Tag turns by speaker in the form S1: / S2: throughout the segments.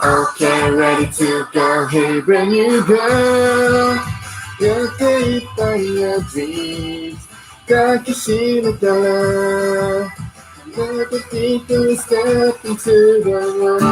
S1: Okay, ready to go. Hey, brand new girl. You're great by your dreams. Takishima-kara. Let the people step into the world.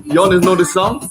S1: You all know this song?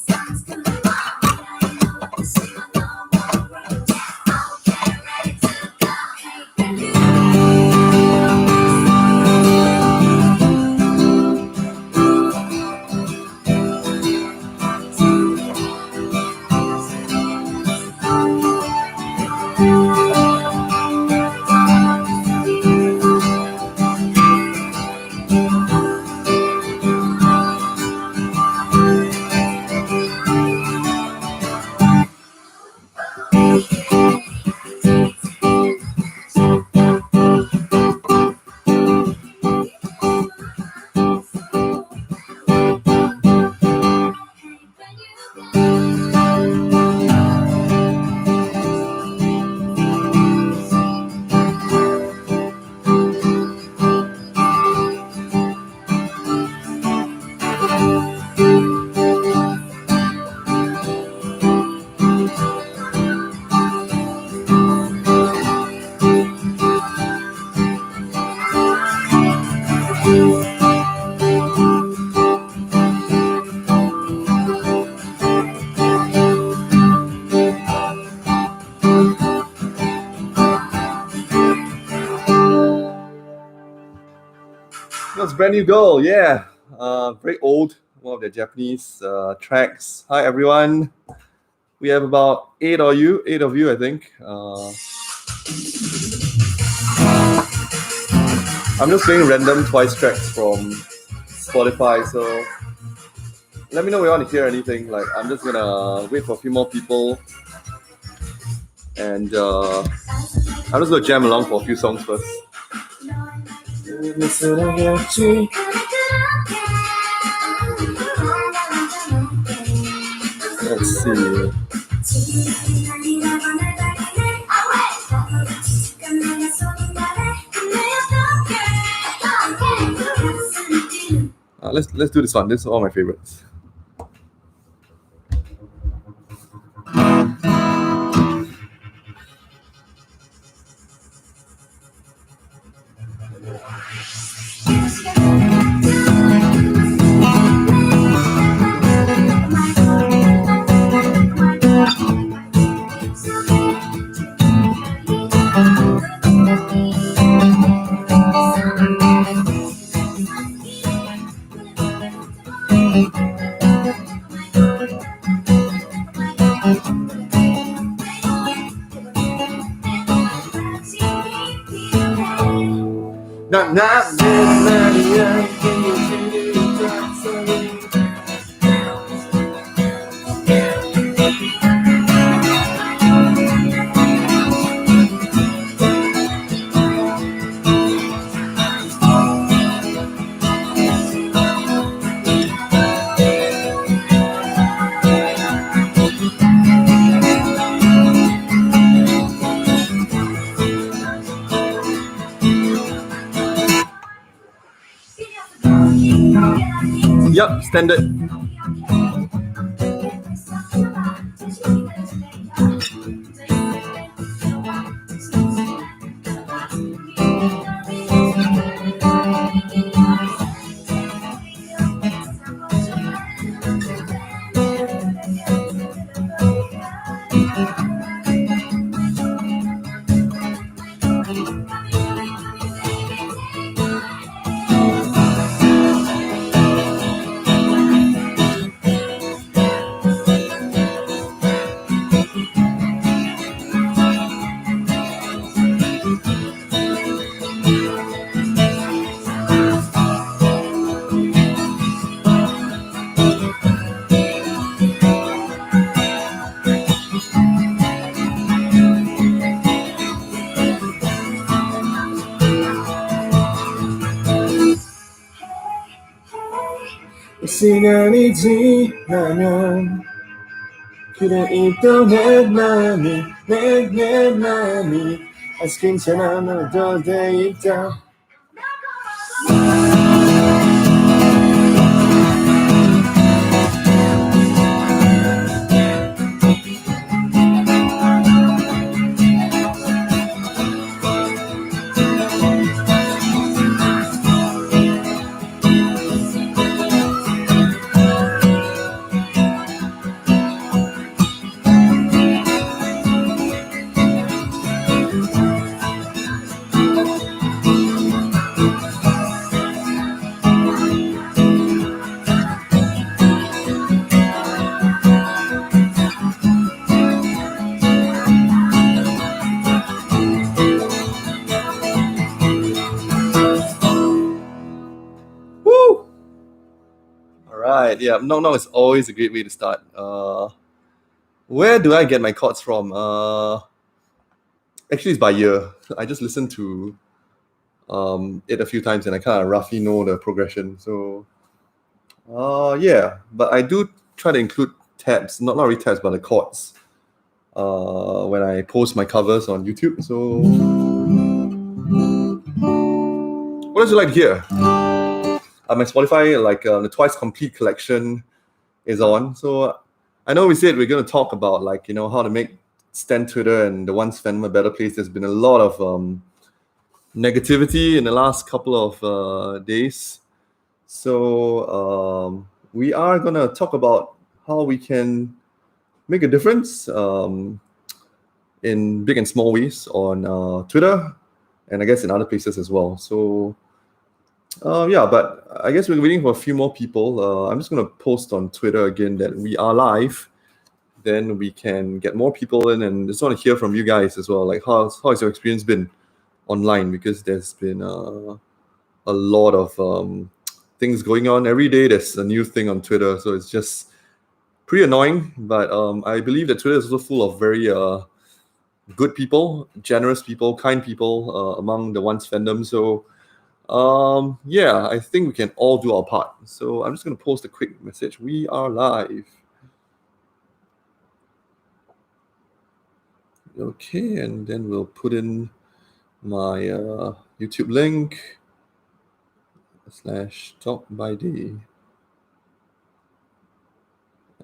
S1: That's Brand New Girl, yeah. Very old, one of their Japanese tracks. Hi everyone. We have about eight of you, I think. I'm just playing random Twice tracks from Spotify, so let me know if you want to hear anything. Like, I'm just gonna wait for a few more people, and I'm just gonna jam along for a few songs first. Let's see. Let's do this one. This is all my favorites. Yep, standard. 시간이 지나면 그래 있던 내 맘이 내 맘이 아직 괜찮아 너도 돼 있다. Yeah, Knock Knock is always a great way to start. Where do I get my chords from? Actually, it's by ear. I just listened to it a few times and I kind of roughly know the progression. So, yeah, but I do try to include tabs, not really tabs, but the chords when I post my covers on YouTube. So, what would you like to hear? My Spotify, the Twice Complete collection is on. So I know we said we're going to talk about how to make Stan Twitter and the Once Fandom a better place. There's been a lot of negativity in the last couple of days. So we are going to talk about how we can make a difference in big and small ways on Twitter and I guess in other places as well. So yeah, but I guess we're waiting for a few more people. I'm just going to post on Twitter again that we are live. Then we can get more people in and just want to hear from you guys as well. Like, how has your experience been online? Because there's been a lot of things going on. Every day there's a new thing on Twitter. So it's just pretty annoying. But I believe that Twitter is also full of very good people, generous people, kind people among the Once fandom. So yeah, I think we can all do our part. So I'm just going to post a quick message. We are live. Okay, and then we'll put in my YouTube link /talkbyday.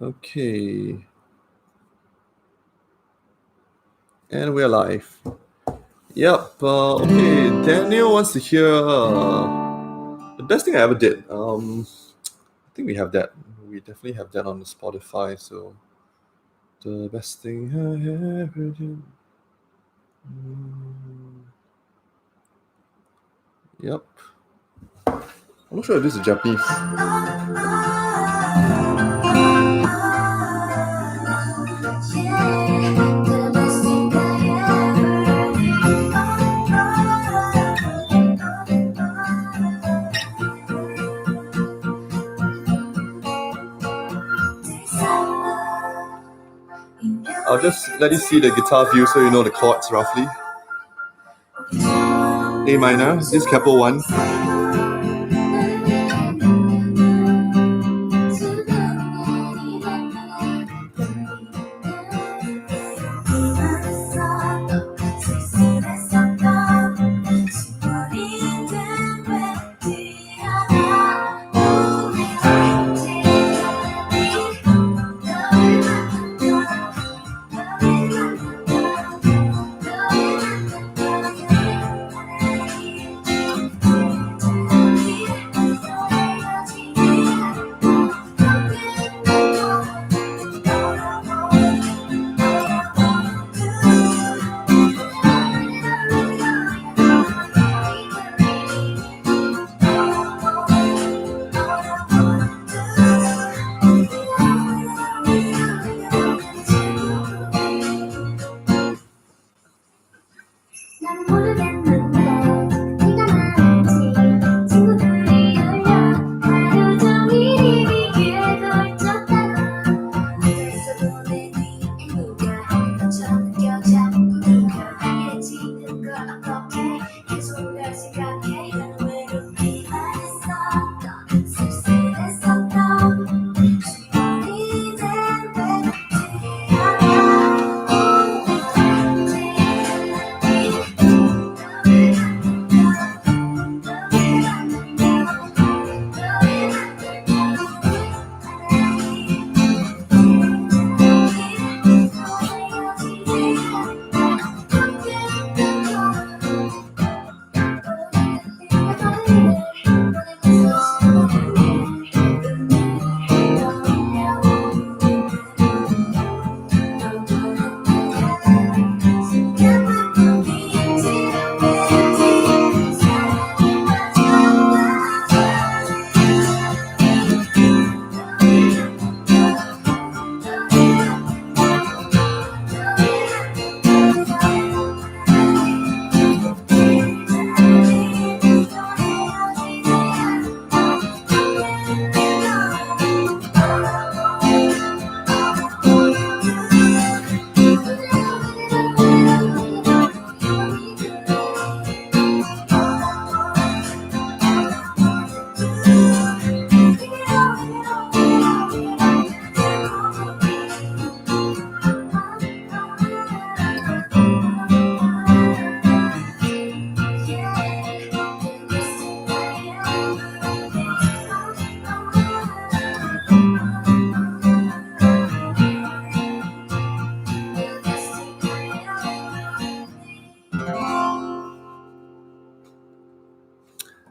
S1: Okay. And we're live. Yep. Okay, Daniel wants to hear the best thing I ever did. I think we have that. We definitely have that on the Spotify. So the best thing I ever did. Yep. I'm not sure if this is Japanese. I'll just let you see the guitar view so you know the chords roughly. A minor, this is capo 1.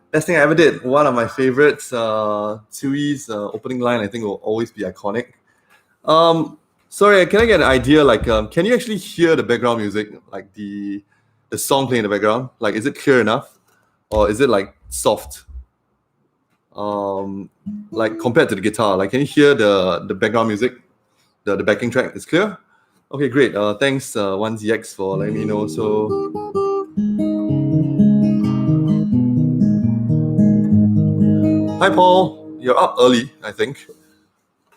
S1: Best thing I ever did. One of my favorites. Tsui's opening line, I think, will always be iconic. Sorry, can I get an idea? Like, can you actually hear the background music, like the song playing in the background? Like, is it clear enough, or is it like soft? Like compared to the guitar, like, can you hear the background music, the backing track? Is clear? Okay, great. Thanks, 1ZX, for letting me know. So. Hi, Paul. You're up early, I think.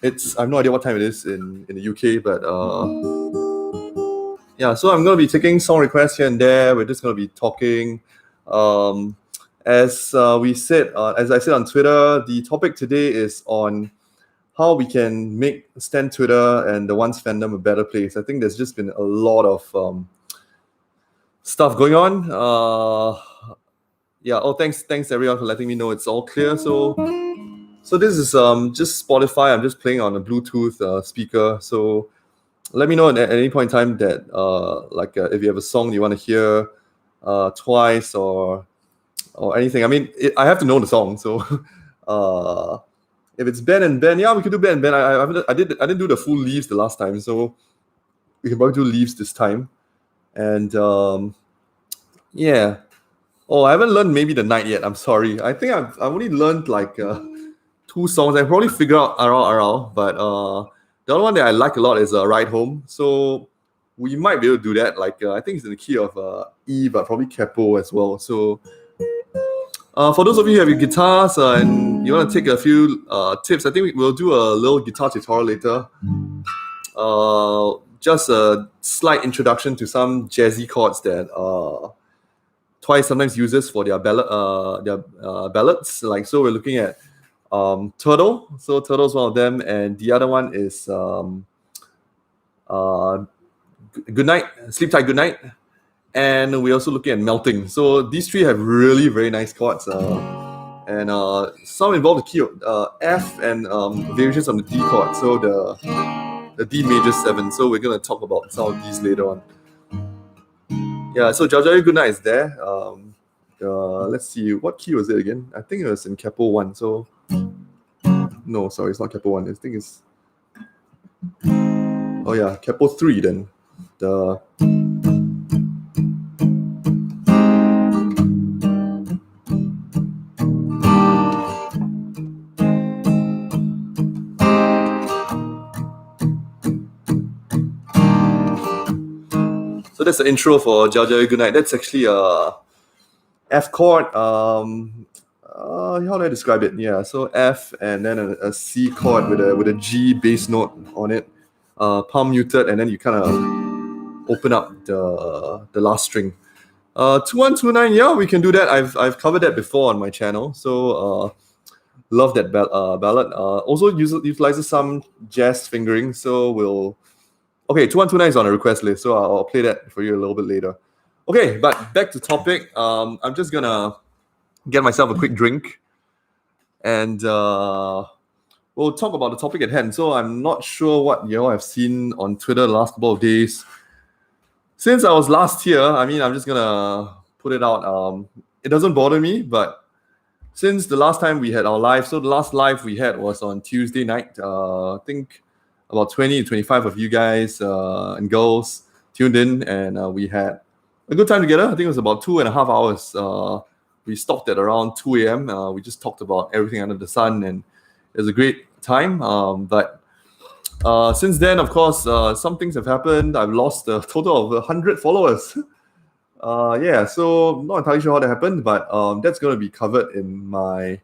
S1: I have no idea what time it is in the UK, but yeah. So I'm going to be taking song requests here and there. We're just going to be talking. As I said on Twitter, the topic today is on how we can make Stan Twitter and the Once fandom a better place. I think there's just been a lot of stuff going on. Yeah. Oh, thanks everyone for letting me know it's all clear. So this is just Spotify. I'm just playing on a Bluetooth speaker. So let me know at any point in time that if you have a song you want to hear twice or anything. I mean, I have to know the song. So if it's Ben and Ben, yeah, we could do Ben and Ben. I didn't do the full Leaves the last time, so we can probably do Leaves this time. And yeah. Oh, I haven't learned Maybe the Night yet. I'm sorry. I think I've only learned like 2 songs. I probably figure out RL, but the other one that I like a lot is Ride Home. So we might be able to do that. Like I think it's in the key of E, but probably capo as well. So for those of you who have your guitars and you want to take a few tips, I think we'll do a little guitar tutorial later. Just a slight introduction to some jazzy chords that Twice sometimes uses for their ballads. Like, so we're looking at Turtle. So Turtle's one of them, and the other one is Good Night, Sleep Tight Good Night. And we're also looking at Melting. So these 3 have really very nice chords. And some involve the key of F and variations on the D chord. So the D major 7. So we're gonna talk about some of these later on. Yeah, so Jaja Good Night is there. Let's see, what key was it again? I think it was in capo 1. So no, sorry, it's not capo 1. I think it's capo 3 then. So that's the intro for Jaja Good Night. That's actually a F chord. How do I describe it? Yeah, so F and then a C chord with a G bass note on it, palm muted, and then you kind of open up the last string. 2129, yeah, we can do that. I've covered that before on my channel, so love that ballad. Also utilizes some jazz fingering, so we'll. Okay, 2129 is on a request list, so I'll play that for you a little bit later. Okay, but back to topic. I'm just gonna get myself a quick drink, and we'll talk about the topic at hand. So I'm not sure what you all have seen on Twitter the last couple of days. Since I was last here, I mean, I'm just gonna put it out. It doesn't bother me, but since the last time we had our live, so the last live we had was on Tuesday night. I think about 20 to 25 of you guys and girls tuned in, and we had a good time together. I think it was about 2.5 hours. We stopped at around 2 a.m. We just talked about everything under the sun, and it was a great time. But since then, of course, some things have happened. I've lost a total of 100 followers. Yeah, so not entirely sure how that happened, but that's going to be covered in my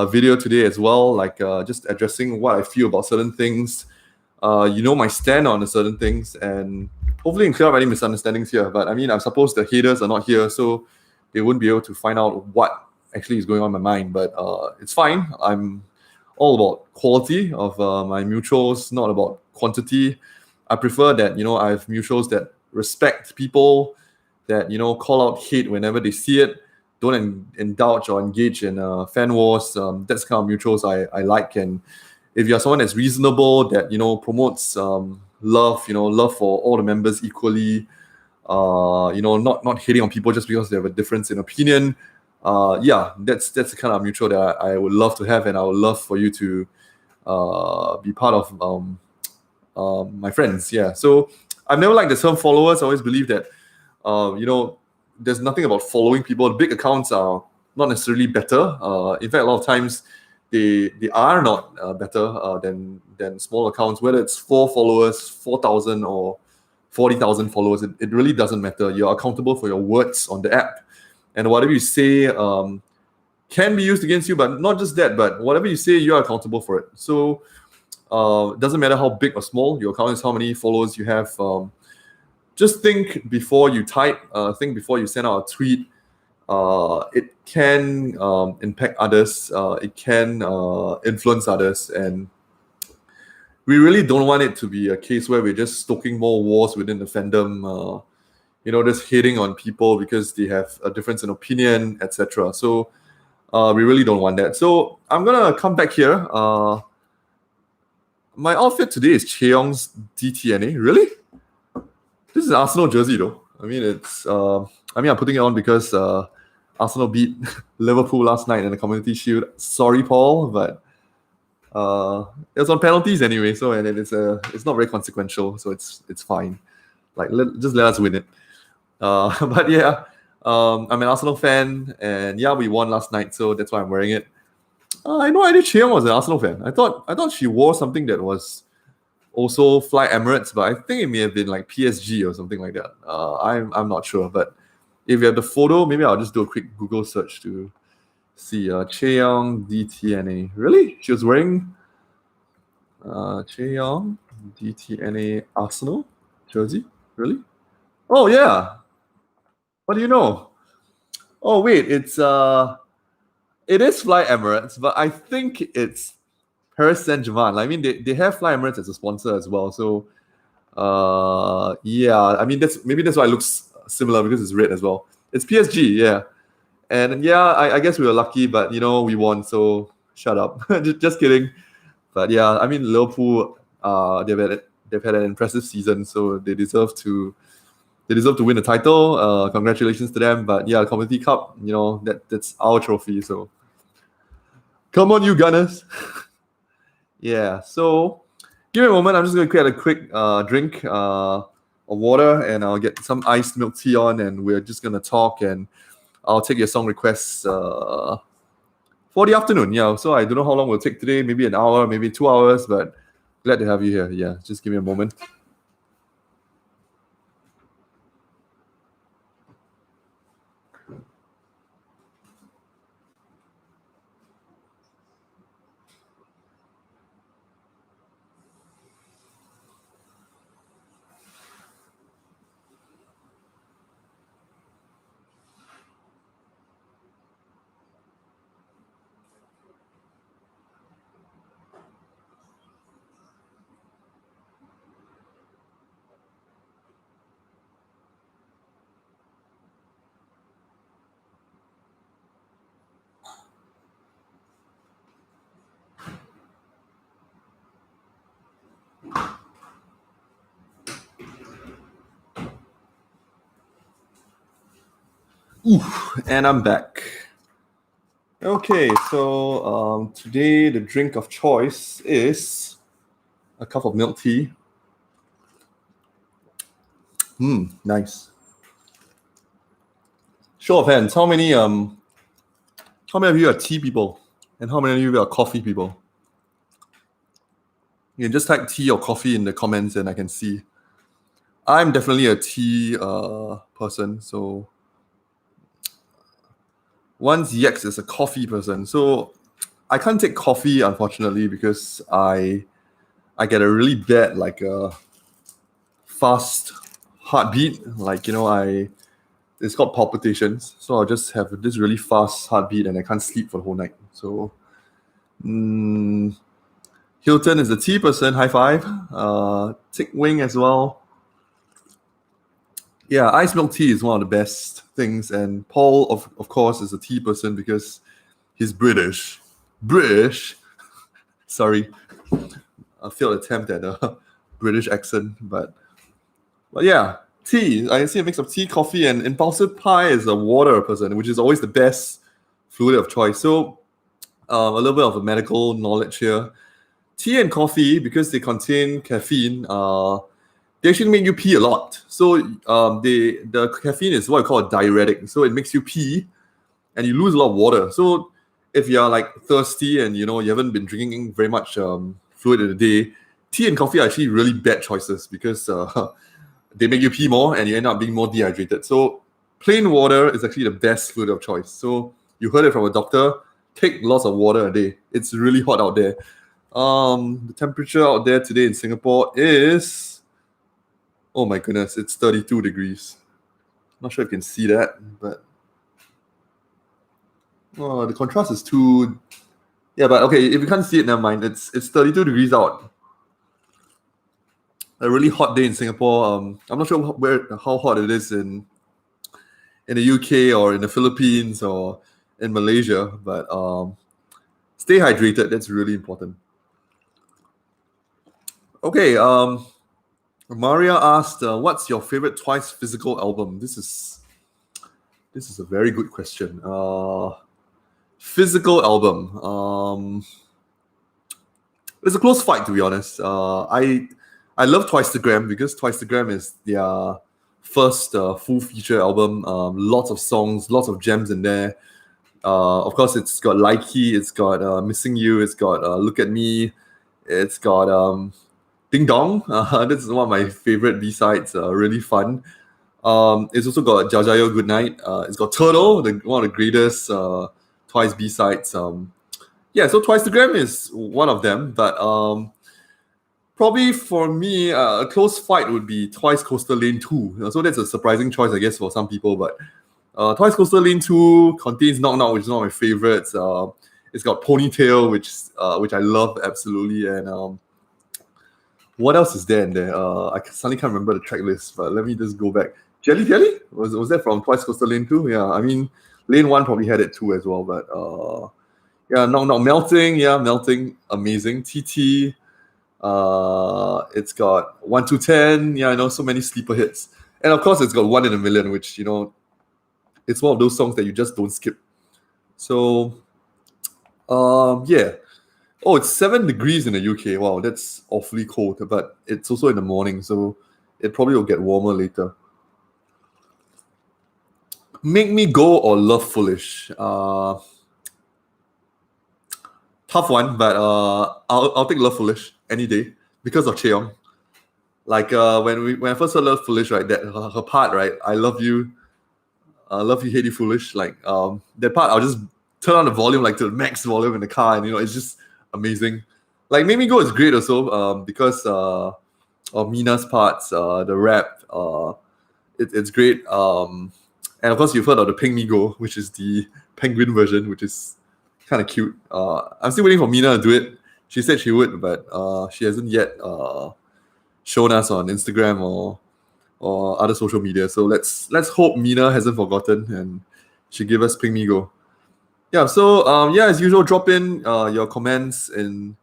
S1: video today as well, like just addressing what I feel about certain things, my stand on certain things, and hopefully clear up any misunderstandings here. But I mean, I suppose the haters are not here, so they wouldn't be able to find out what actually is going on in my mind. But it's fine. I'm all about quality of my mutuals, not about quantity. I prefer that, I have mutuals that respect people, that, call out hate whenever they see it, don't indulge or engage in fan wars. That's the kind of mutuals I like. And if you're someone that's reasonable, that, promotes love, love for all the members equally, not hating on people just because they have a difference in opinion, that's the kind of mutual that I would love to have, and I would love for you to be part of my friends. Yeah. So I've never liked the term followers. I always believe that, there's nothing about following people. The big accounts are not necessarily better. In fact, a lot of times they are not better than small accounts. Whether it's 4 followers, 4,000 or 40,000 followers, it really doesn't matter. You're accountable for your words on the app, and whatever you say can be used against you. But not just that, but whatever you say, you're accountable for it. So it doesn't matter how big or small your account is, how many followers you have. Just think before you type, think before you send out a tweet. It can impact others, it can influence others, and we really don't want it to be a case where we're just stoking more wars within the fandom, just hating on people because they have a difference in opinion, etc. So we really don't want that. So I'm gonna come back here. My outfit today is Cheong's DTNA. Really? This is an Arsenal jersey though. I mean, I'm putting it on because Arsenal beat Liverpool last night in the Community Shield. Sorry, Paul, but it was on penalties anyway. So and it's not very consequential. So it's fine. Like just let us win it. But yeah, I'm an Arsenal fan, and yeah, we won last night, so that's why I'm wearing it. I had no idea Cheong was an Arsenal fan. I thought she wore something that was also Fly Emirates, but I think it may have been like PSG or something like that. I'm not sure, but if you have the photo, maybe I'll just do a quick Google search to see. Cheong DTNA. Really? She was wearing Cheong DTNA Arsenal jersey? Really? Oh yeah. What do you know? Oh wait, it is Fly Emirates, but I think it's Paris Saint-Germain. I mean, they have Fly Emirates as a sponsor as well. So, yeah. I mean, that's why it looks similar, because it's red as well. It's PSG, yeah. And yeah, I guess we were lucky, but we won. So shut up. just kidding. But yeah, I mean, Liverpool, they've had an impressive season, so they deserve to win the title. Congratulations to them. But yeah, Community Cup, that's our trophy. So come on, you Gunners. Yeah, so give me a moment. I'm just going to create a quick drink of water, and I'll get some iced milk tea on, and we're just going to talk, and I'll take your song requests for the afternoon. Yeah, so I don't know how long we'll take today. Maybe an hour, maybe 2 hours, but glad to have you here. Yeah, just give me a moment. And I'm back. Okay, so today the drink of choice is a cup of milk tea. Nice. Show of hands, how many of you are tea people? And how many of you are coffee people? You can just type tea or coffee in the comments and I can see. I'm definitely a tea person, so One's Yex is a coffee person. So I can't take coffee, unfortunately, because I get a really bad, fast heartbeat. It's called palpitations. So I'll just have this really fast heartbeat and I can't sleep for the whole night. So Hilton is the tea person, high five. Tick Wing as well. Yeah, iced milk tea is one of the best things. And Paul, of course, is a tea person because he's British. British? Sorry. A failed attempt at a British accent. But yeah, tea. I see a mix of tea, coffee, and Impulsive Pie is a water person, which is always the best fluid of choice. So a little bit of a medical knowledge here. Tea and coffee, because they contain caffeine, they actually make you pee a lot. So the caffeine is what I call a diuretic. So it makes you pee and you lose a lot of water. So if you're thirsty and you haven't been drinking very much fluid in a day, tea and coffee are actually really bad choices because they make you pee more and you end up being more dehydrated. So plain water is actually the best fluid of choice. So you heard it from a doctor, take lots of water a day. It's really hot out there. The temperature out there today in Singapore is, oh my goodness, it's 32 degrees. Not sure if you can see that, but the contrast is too. Yeah, but okay, if you can't see it, never mind. It's 32 degrees out. A really hot day in Singapore. I'm not sure how hot it is in the UK or in the Philippines or in Malaysia, but stay hydrated. That's really important. Okay, Maria asked, "What's your favorite Twice physical album?" This is a very good question. Physical album. It's a close fight, to be honest. I love Twicegram because Twicegram is their first full feature album. Lots of songs, lots of gems in there. Of course, it's got Likey, it's got Missing You, it's got Look at Me, it's got Ding Dong. This is one of my favorite B-sides. Really fun. It's also got Jajayo Goodnight. It's got Turtle, one of the greatest Twice B-sides. Yeah, so Twicegram is one of them, but probably for me, a close fight would be Twice Coastal Lane 2. So that's a surprising choice, I guess, for some people, but Twice Coastal Lane 2 contains Knock Knock, which is one of my favorites. It's got Ponytail, which I love absolutely, and what else is there in there? I suddenly can't remember the track list, but let me just go back. Jelly Jelly? Was that from Twice Coastal Lane 2? Yeah, I mean, Lane 1 probably had it too as well, but yeah, Knock Knock. Melting, yeah, Melting, amazing. TT, it's got 1 to 10, yeah, I know, so many sleeper hits. And of course, it's got 1 in a Million, which, it's one of those songs that you just don't skip. So, yeah. Oh, it's 7 degrees in the UK. Wow, that's awfully cold, but it's also in the morning, so it probably will get warmer later. Make Me Go or Love Foolish? Tough one, but I'll take Love Foolish any day because of Cheong. When I first heard Love Foolish, right, that her part, right, I love you, Love You, Hate You, Foolish. Like that part, I'll just turn on the volume like to the max volume in the car, and it's just amazing. Like Make Me Go is great also because of Mina's parts, the rap, it's great. And of course, you've heard of the Ping Me Go, which is the penguin version, which is kind of cute. I'm still waiting for Mina to do it. She said she would, but she hasn't yet shown us on Instagram or other social media. So let's hope Mina hasn't forgotten and she give us Ping Me Go. Yeah. So as usual, drop in your comments in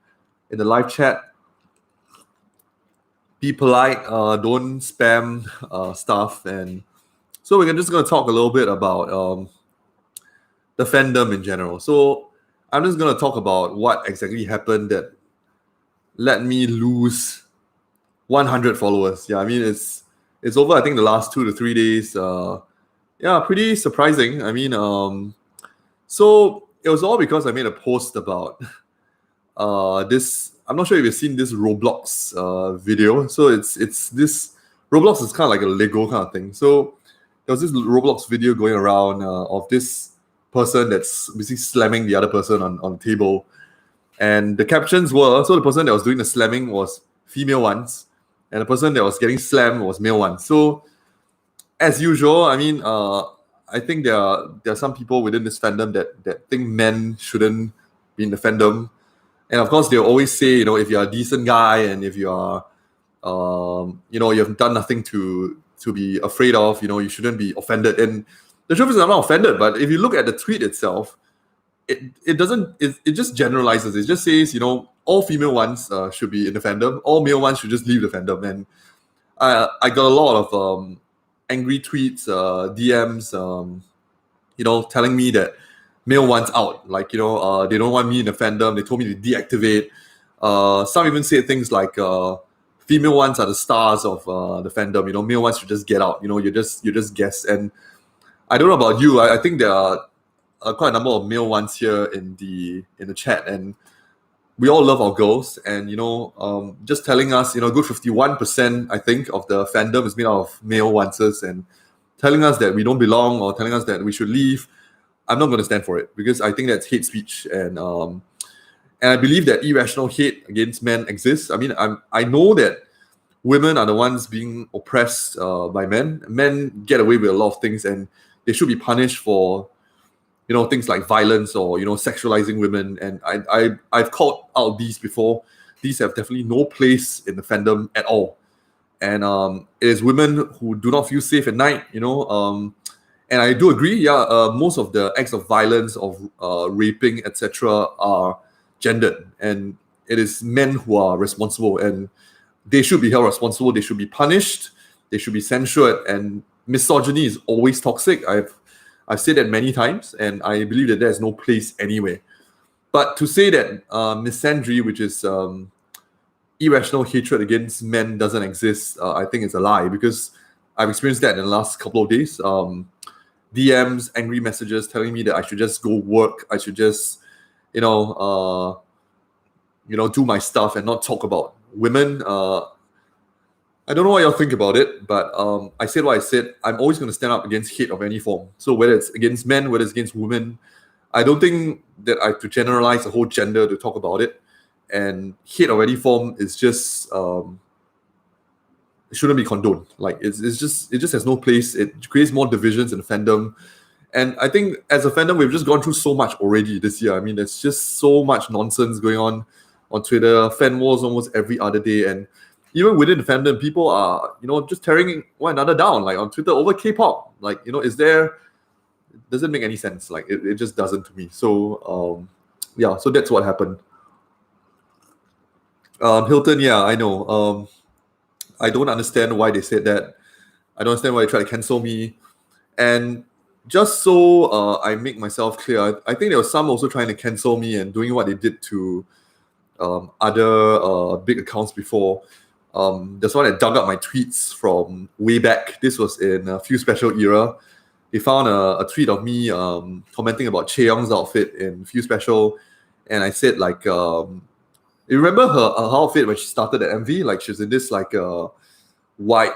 S1: the live chat. Be polite. Don't spam stuff. And so we're just going to talk a little bit about the fandom in general. So I'm just going to talk about what exactly happened that let me lose 100 followers. Yeah, I mean it's over. I think the last 2 to 3 days. Pretty surprising. I mean, so it was all because I made a post about this. I'm not sure if you've seen this Roblox video. So it's this Roblox is kind of like a Lego kind of thing. So there was this Roblox video going around of this person that's basically slamming the other person on the table, and the captions were, so the person that was doing the slamming was female ones, and the person that was getting slammed was male ones. So as usual, I mean, I think there are some people within this fandom that think men shouldn't be in the fandom. And of course, they'll always say, if you're a decent guy and if you are, you've done nothing to be afraid of, you shouldn't be offended. And the truth is, I'm not offended. But if you look at the tweet itself, it doesn't. It just generalizes. It just says, all female ones should be in the fandom. All male ones should just leave the fandom. And I got a lot of angry tweets, DMs, telling me that male ones out, like they don't want me in the fandom. They told me to deactivate. Some even said things like female ones are the stars of the fandom. Male ones should just get out. You're just guests. And I don't know about you. I think there are quite a number of male ones here in the chat, and we all love our girls. And just telling us, good 51%, I think, of the fandom is made out of male ones, and telling us that we don't belong or telling us that we should leave. I'm not going to stand for it because I think that's hate speech, and I believe that irrational hate against men exists. I mean, I know that women are the ones being oppressed by men. Men get away with a lot of things, and they should be punished for things like violence or sexualizing women. And I've called out these before. These have definitely no place in the fandom at all. And it is women who do not feel safe at night. And I do agree, most of the acts of violence, of raping, etc., are gendered. And it is men who are responsible. And they should be held responsible. They should be punished. They should be censured. And misogyny is always toxic. I've said that many times. And I believe that there is no place anywhere. But to say that misandry, which is irrational hatred against men, doesn't exist, I think it's a lie. Because I've experienced that in the last couple of days. DMs, angry messages telling me that I should just go work. I should just, do my stuff and not talk about women. I don't know what y'all think about it, but I said what I said. I'm always going to stand up against hate of any form. So whether it's against men, whether it's against women, I don't think that I have to generalize the whole gender to talk about it. And hate of any form is just it shouldn't be condoned. Like it just has no place. It creates more divisions in the fandom. And I think as a fandom, we've just gone through so much already this year. I mean, there's just so much nonsense going on Twitter, fan wars almost every other day. And even within the fandom, people are, just tearing one another down, like on Twitter over K-pop. Like, does it make any sense? Like it just doesn't to me. So so that's what happened. Hilton, yeah, I know. I don't understand why they said that. I don't understand why they try to cancel me. And just so I make myself clear, I think there was some also trying to cancel me and doing what they did to other big accounts before. There's one that dug up my tweets from way back. This was in a Few Special era. They found a tweet of me commenting about Chaeyoung's outfit in Few Special. And I said, like, you remember her outfit when she started at MV? Like, she was in this, like, white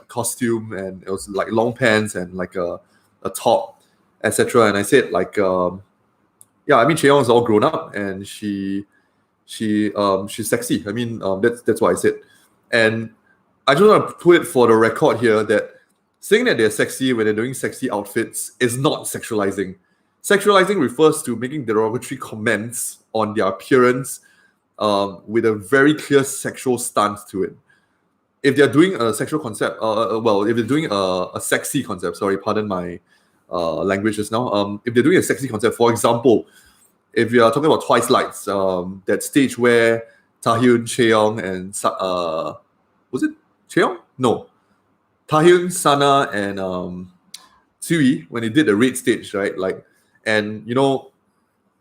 S1: costume, and it was, like, long pants and, like, a a top, etc. And I said like, yeah, I mean, Chaeyoung is all grown up and she's sexy. I mean, that's what I said. And I just want to put it for the record here that saying that they're sexy when they're doing sexy outfits is not sexualizing. Sexualizing refers to making derogatory comments on their appearance with a very clear sexual stance to it. If they're doing a sexual concept, if they're doing a sexy concept, sorry, pardon my language just now. If they're doing a sexy concept, for example, if you are talking about Twice Lights, that stage where Taehyun, Chaeyoung, and was it Chaeyoung? No, Taehyun, Sana, and Tsui, when they did the raid stage, right? Like, and you know,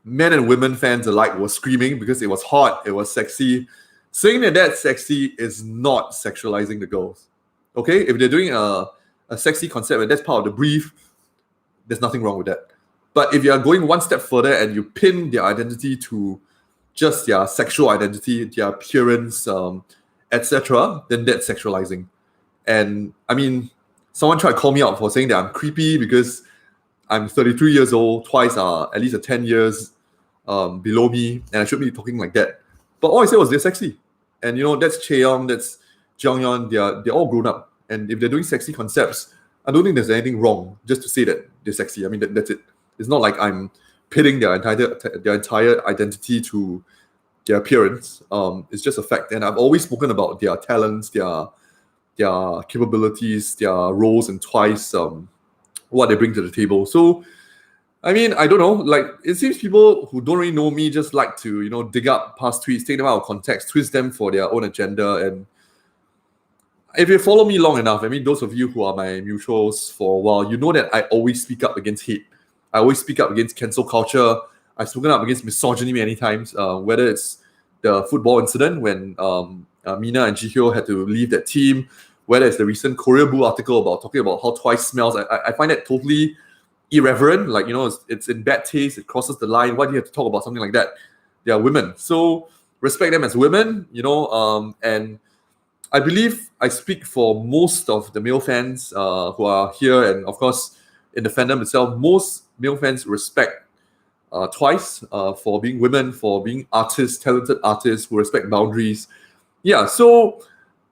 S1: men and women fans alike were screaming because it was hot, it was sexy. Saying that that's sexy is not sexualizing the girls. Okay, if they're doing a sexy concept and that's part of the brief, there's nothing wrong with that. But if you are going one step further and you pin their identity to just their sexual identity, their appearance, etc., then that's sexualizing. And I mean, someone tried to call me out for saying that I'm creepy because I'm 33 years old, Twice are at least 10 years below me, and I shouldn't be talking like that. But all I said was they're sexy. And you know, that's Chaeyoung, that's Jeongyeon, they're all grown up. And if they're doing sexy concepts, I don't think there's anything wrong just to say that they're sexy. I mean, that's it. It's not like I'm pitting their entire identity to their appearance. It's just a fact. And I've always spoken about their talents, their capabilities, their roles in Twice, what they bring to the table. So, I mean, I don't know. Like, it seems people who don't really know me just like to, you know, dig up past tweets, take them out of context, twist them for their own agenda. And if you follow me long enough, I mean, those of you who are my mutuals for a while, you know that I always speak up against hate. I always speak up against cancel culture. I've spoken up against misogyny many times, whether it's the football incident when Mina and Jihyo had to leave that team, whether it's the recent Korea Boo article about talking about how Twice smells. I find that totally irreverent. Like, you know, it's in bad taste. It crosses the line. Why do you have to talk about something like that? They are women. So respect them as women, you know, and I believe I speak for most of the male fans who are here, and of course, in the fandom itself, most male fans respect Twice for being women, for being artists, talented artists who respect boundaries. Yeah, so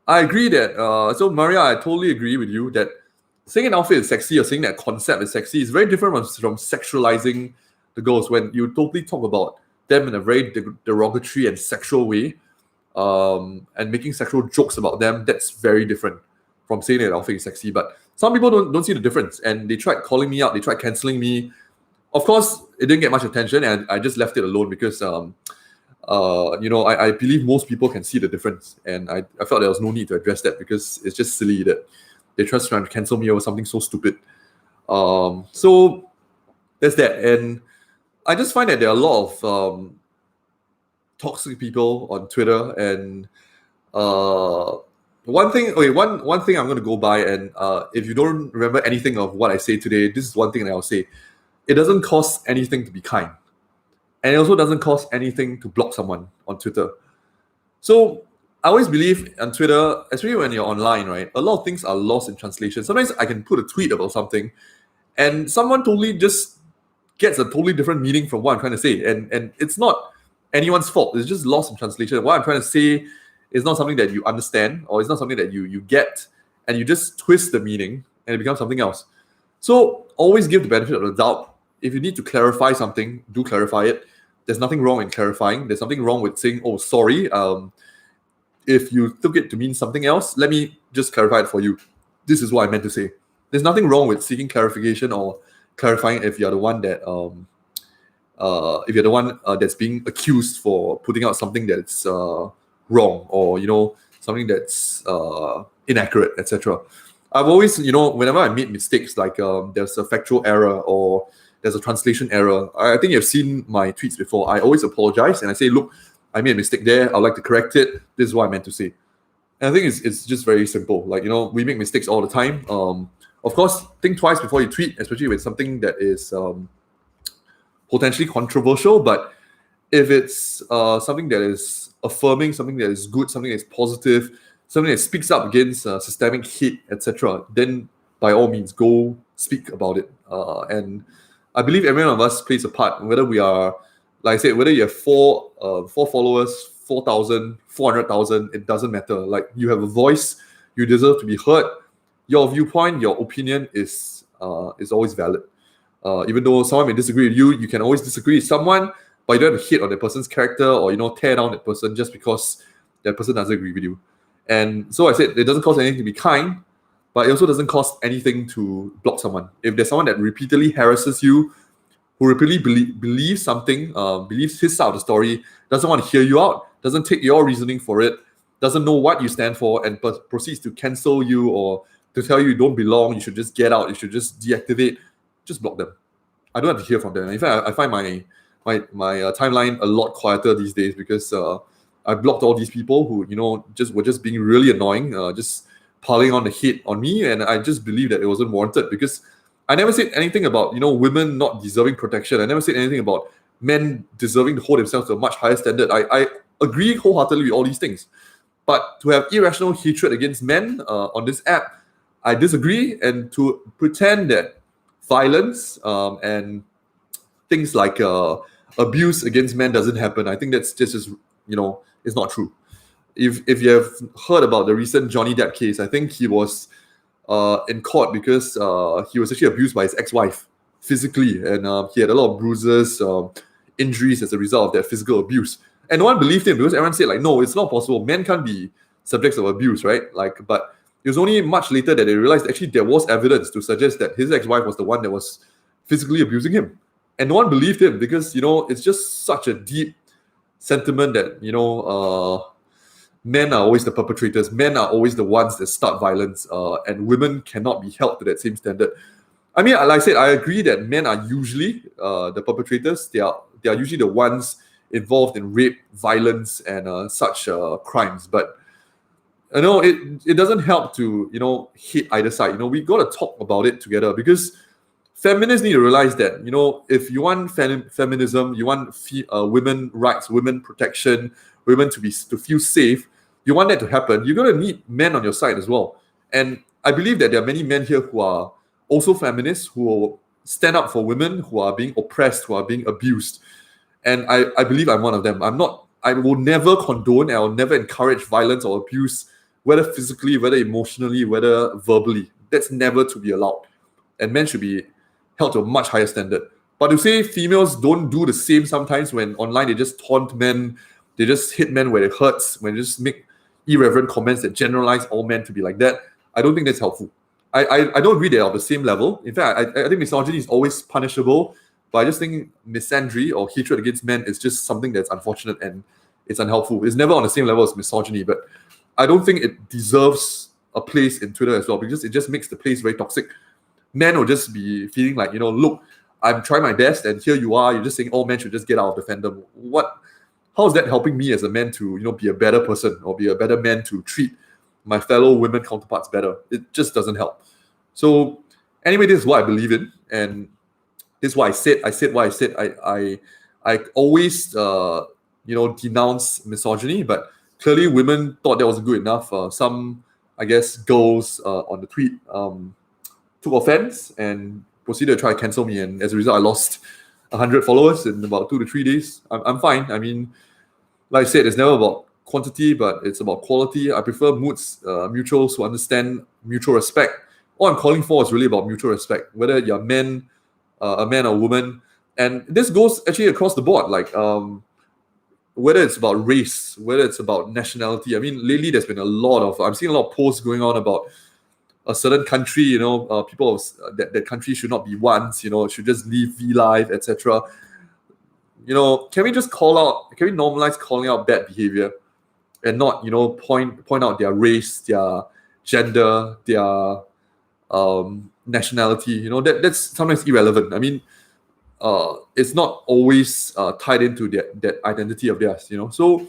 S1: I agree that, so Maria, I totally agree with you that saying an outfit is sexy or saying that concept is sexy is very different from sexualizing the girls. When you totally talk about them in a very derogatory and sexual way, and making sexual jokes about them, that's very different from saying that outfit is sexy. But some people don't see the difference, and they tried calling me out, they tried cancelling me. Of course, it didn't get much attention, and I just left it alone because, you know, I believe most people can see the difference, and I felt there was no need to address that because it's just silly that they're just trying to cancel me over something so stupid. So there's that, and I just find that there are a lot of toxic people on Twitter, and one thing I'm going to go by, and if you don't remember anything of what I say today, this is one thing that I'll say. It doesn't cost anything to be kind, and it also doesn't cost anything to block someone on Twitter. So I always believe on Twitter, especially when you're online, right, a lot of things are lost in translation. Sometimes I can put a tweet about something and someone totally just gets a totally different meaning from what I'm trying to say, and it's not anyone's fault. It's just lost in translation. What I'm trying to say is not something that you understand, or it's not something that you get, and you just twist the meaning and it becomes something else. So always give the benefit of the doubt. If you need to clarify something, do clarify it. There's nothing wrong in clarifying. There's something wrong with saying, oh, sorry, if you took it to mean something else, let me just clarify it for you. This is what I meant to say. There's nothing wrong with seeking clarification or clarifying if you're the one that that's being accused for putting out something that's wrong, or you know, something that's inaccurate, etc. I've always, you know, whenever I made mistakes, like there's a factual error or there's a translation error, I think you've seen my tweets before. I always apologize and I say, look, I made a mistake there. I'd like to correct it. This is what I meant to say. And I think it's just very simple. Like, you know, we make mistakes all the time. Of course, think twice before you tweet, especially with something that is potentially controversial. But if it's something that is affirming, something that is good, something that is positive, something that speaks up against systemic hate, etc., then by all means, go speak about it. And I believe every one of us plays a part, whether we are, like I said, whether you have four followers, 4,000, 400,000, it doesn't matter. Like, you have a voice, you deserve to be heard. Your viewpoint, your opinion is always valid. Even though someone may disagree with you, you can always disagree with someone, but you don't have to hate on that person's character or tear down that person just because that person doesn't agree with you. And so I said, it doesn't cost anything to be kind, but it also doesn't cost anything to block someone. If there's someone that repeatedly harasses you, who repeatedly believes something, believes his side of the story, doesn't want to hear you out, doesn't take your reasoning for it, doesn't know what you stand for, and proceeds to cancel you or to tell you don't belong, you should just get out, you should just deactivate, just block them. I don't have to hear from them. In fact, I find my timeline a lot quieter these days because I blocked all these people who were just being really annoying, just piling on the hate on me, and I just believe that it wasn't warranted because I never said anything about women not deserving protection. I never said anything about men deserving to hold themselves to a much higher standard. I agree wholeheartedly with all these things, but to have irrational hatred against men on this app, I disagree. And to pretend that violence and things like abuse against men doesn't happen, I think that's just it's not true. If you have heard about the recent Johnny Depp case, I think he was in court because he was actually abused by his ex-wife physically, and he had a lot of bruises, injuries as a result of that physical abuse. And no one believed him because everyone said, like, no, it's not possible. Men can't be subjects of abuse, right? But it was only much later that they realized actually there was evidence to suggest that his ex-wife was the one that was physically abusing him. And no one believed him because, it's just such a deep sentiment that, men are always the perpetrators. Men are always the ones that start violence, and women cannot be held to that same standard. I mean, like I said, I agree that men are usually the perpetrators. They are usually the ones involved in rape, violence, and such crimes. But it doesn't help to hate either side. We got to talk about it together because feminists need to realize that if you want feminism, you want women rights, women protection, women to feel safe, you want that to happen, you're going to need men on your side as well. And I believe that there are many men here who are also feminists, who will stand up for women who are being oppressed, who are being abused. And I believe I'm one of them. I will never condone, I will never encourage violence or abuse, whether physically, whether emotionally, whether verbally. That's never to be allowed. And men should be held to a much higher standard. But to say females don't do the same sometimes, when online they just taunt men, they just hit men where it hurts, when they just make irreverent comments that generalize all men to be like that, I don't think that's helpful. I don't agree they're on the same level. In fact, I think misogyny is always punishable, but I just think misandry or hatred against men is just something that's unfortunate and it's unhelpful. It's never on the same level as misogyny, but I don't think it deserves a place in Twitter as well, because it just makes the place very toxic. Men will just be feeling like, look, I'm trying my best and here you are, you're just saying all men should just get out of the fandom. How is that helping me as a man to, be a better person or be a better man to treat my fellow women counterparts better? It just doesn't help. So anyway, this is what I believe in, and this is what I said what I said. I always denounce misogyny, but clearly women thought that was good enough. Some, I guess, girls on the tweet took offense and proceeded to try to cancel me, and as a result I lost 100 followers in about 2 to 3 days. I'm fine. I mean, like I said, it's never about quantity, but it's about quality. I prefer mutuals who understand mutual respect. All I'm calling for is really about mutual respect, whether you're a man or a woman. And this goes actually across the board, like whether it's about race, whether it's about nationality. I mean, lately there's been I'm seeing a lot of posts going on about a certain country, people of that country should not be once, should just leave V-Live, etc. Can we normalize calling out bad behavior and not, point out their race, their gender, their nationality? That's sometimes irrelevant. I mean, it's not always tied into that identity of theirs, So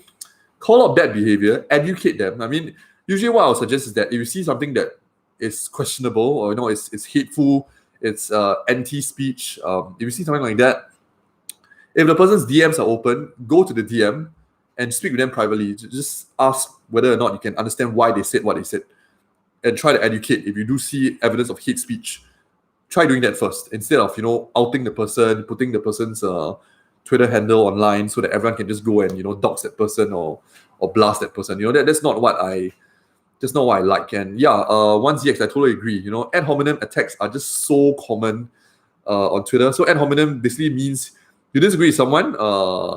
S1: call out bad behavior, educate them. I mean, usually what I would suggest is that if you see something that is questionable or it's hateful, it's anti-speech, if you see something like that, if the person's DMs are open, go to the DM and speak with them privately. Just ask whether or not you can understand why they said what they said, and try to educate if you do see evidence of hate speech. try doing that first instead of outing the person, putting the person's Twitter handle online so that everyone can just go and dox that person or blast that person. That's not what I like. And yeah, 1ZX, I totally agree. Ad hominem attacks are just so common on Twitter. So ad hominem basically means you disagree with someone,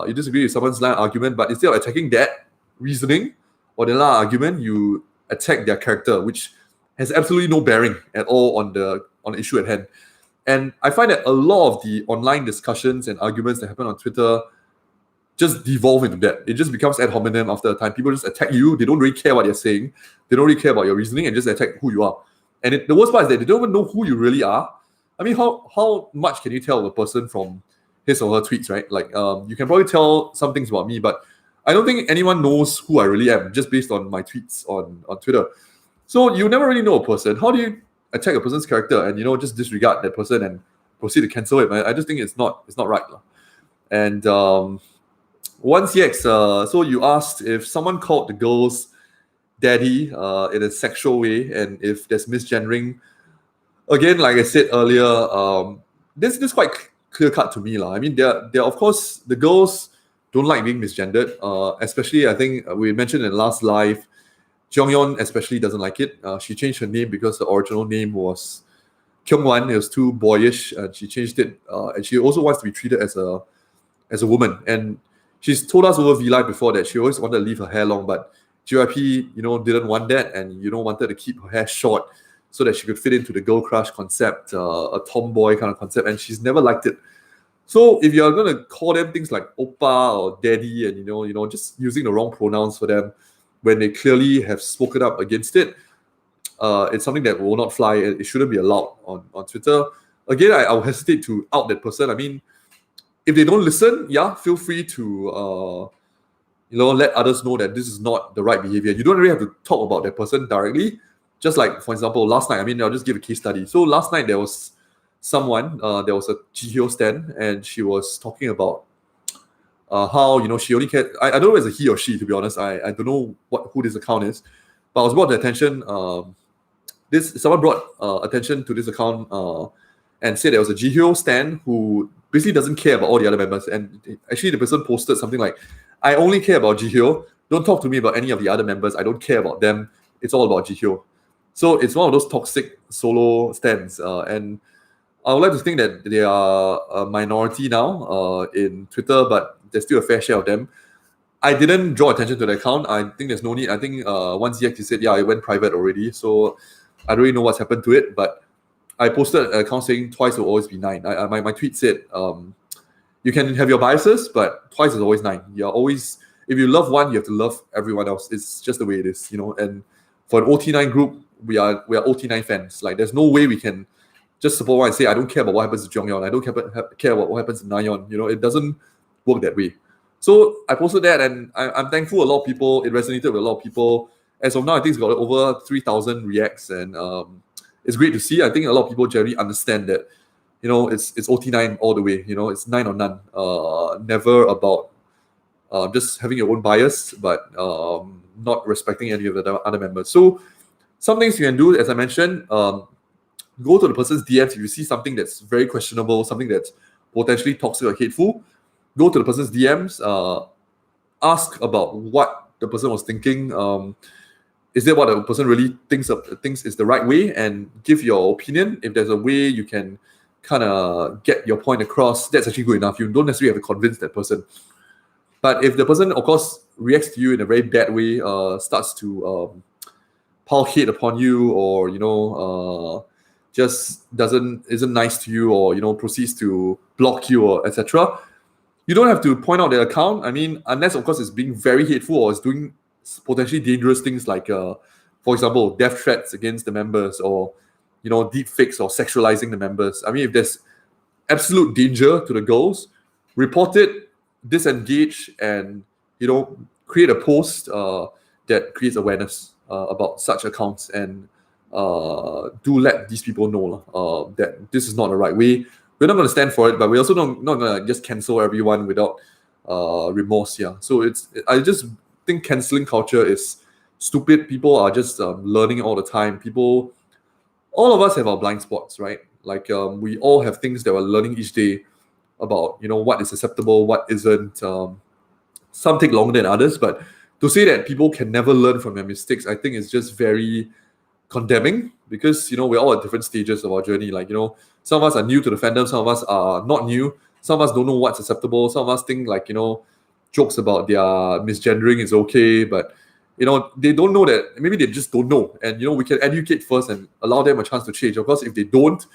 S1: you disagree with someone's line of argument, but instead of attacking that reasoning or their line of argument, you attack their character, which has absolutely no bearing at all on the issue at hand. And I find that a lot of the online discussions and arguments that happen on Twitter just devolve into that. It just becomes ad hominem after a time. People just attack you. They don't really care what you're saying. They don't really care about your reasoning and just attack who you are. And the worst part is that they don't even know who you really are. I mean, how much can you tell a person from his or her tweets, right? Like, you can probably tell some things about me, but I don't think anyone knows who I really am just based on my tweets on Twitter. So you never really know a person. How do you attack a person's character and just disregard that person and proceed to cancel him? I just think it's not right. And 1CX, so you asked if someone called the girl's daddy in a sexual way and if there's misgendering. Again, like I said earlier, this is quite clear cut to me. I mean, there of course the girls don't like being misgendered, especially I think we mentioned in the last live, Jeongyeon especially doesn't like it. She changed her name because the original name was Kyungwan. It was too boyish, and she changed it. And she also wants to be treated as a woman. And she's told us over V Live before that she always wanted to leave her hair long, but JYP, didn't want that, and wanted to keep her hair short so that she could fit into the girl crush concept, a tomboy kind of concept, and she's never liked it. So if you're gonna call them things like oppa or daddy, and just using the wrong pronouns for them when they clearly have spoken up against it, it's something that will not fly. It shouldn't be allowed on Twitter. Again, I will hesitate to out that person. I mean, if they don't listen, yeah, feel free to let others know that this is not the right behavior. You don't really have to talk about that person directly. Just like, for example, last night, I mean, I'll just give a case study. So last night there was someone, there was a Jihyo stan, and she was talking about how she only cared. I don't know if it's a he or she, to be honest. I don't know who this account is, but I was brought to attention. Someone brought attention to this account and said there was a Jihyo stan who basically doesn't care about all the other members. And actually, the person posted something like, "I only care about Jihyo. Don't talk to me about any of the other members. I don't care about them. It's all about Jihyo." So it's one of those toxic solo stands, and I would like to think that they are a minority now in Twitter, but there's still a fair share of them. I didn't draw attention to the account. I think there's no need. I think once he said, yeah, it went private already, so I don't really know what's happened to it. But I posted an account saying twice will always be 9. My tweet said, you can have your biases, but twice is always 9. You're always, if you love one, you have to love everyone else. It's just the way it is, And for an OT9 group, we are OT9 fans. Like, there's no way we can just support one and say, I don't care about what happens to Jeongyeon. I don't care about what happens to Nayeon. It doesn't work that way. So I posted that, and I'm thankful a lot of people, it resonated with a lot of people. As of now, I think it's got over 3,000 reacts, and it's great to see. I think a lot of people generally understand that, it's OT9 all the way. It's 9 or none. Never about just having your own bias, but not respecting any of the other members. So some things you can do, as I mentioned, go to the person's DMs if you see something that's very questionable, something that's potentially toxic or hateful. Go to the person's DMs, ask about what the person was thinking. Is that what the person really thinks is the right way, and give your opinion. If there's a way you can kind of get your point across, that's actually good enough. You don't necessarily have to convince that person. But if the person, of course, reacts to you in a very bad way, starts to pile hate upon you, or just isn't nice to you, or proceeds to block you, or etc., you don't have to point out their account. I mean, unless of course it's being very hateful or it's doing potentially dangerous things like, for example, death threats against the members, or deep fakes or sexualizing the members. I mean, if there's absolute danger to the girls, report it, disengage, and create a post that creates awareness about such accounts, and do let these people know that this is not the right way. We're not going to stand for it, but we're also not going to just cancel everyone without remorse. Yeah. So I just think canceling culture is stupid. People are just learning all the time. All of us have our blind spots, right? Like we all have things that we're learning each day about, what is acceptable, what isn't. Some take longer than others, but to say that people can never learn from their mistakes, I think is just very condemning, because we're all at different stages of our journey. Like, some of us are new to the fandom, some of us are not new, some of us don't know what's acceptable, some of us think like, jokes about their misgendering is okay, but they don't know that. Maybe they just don't know, and we can educate first and allow them a chance to change. Of course, if they don't,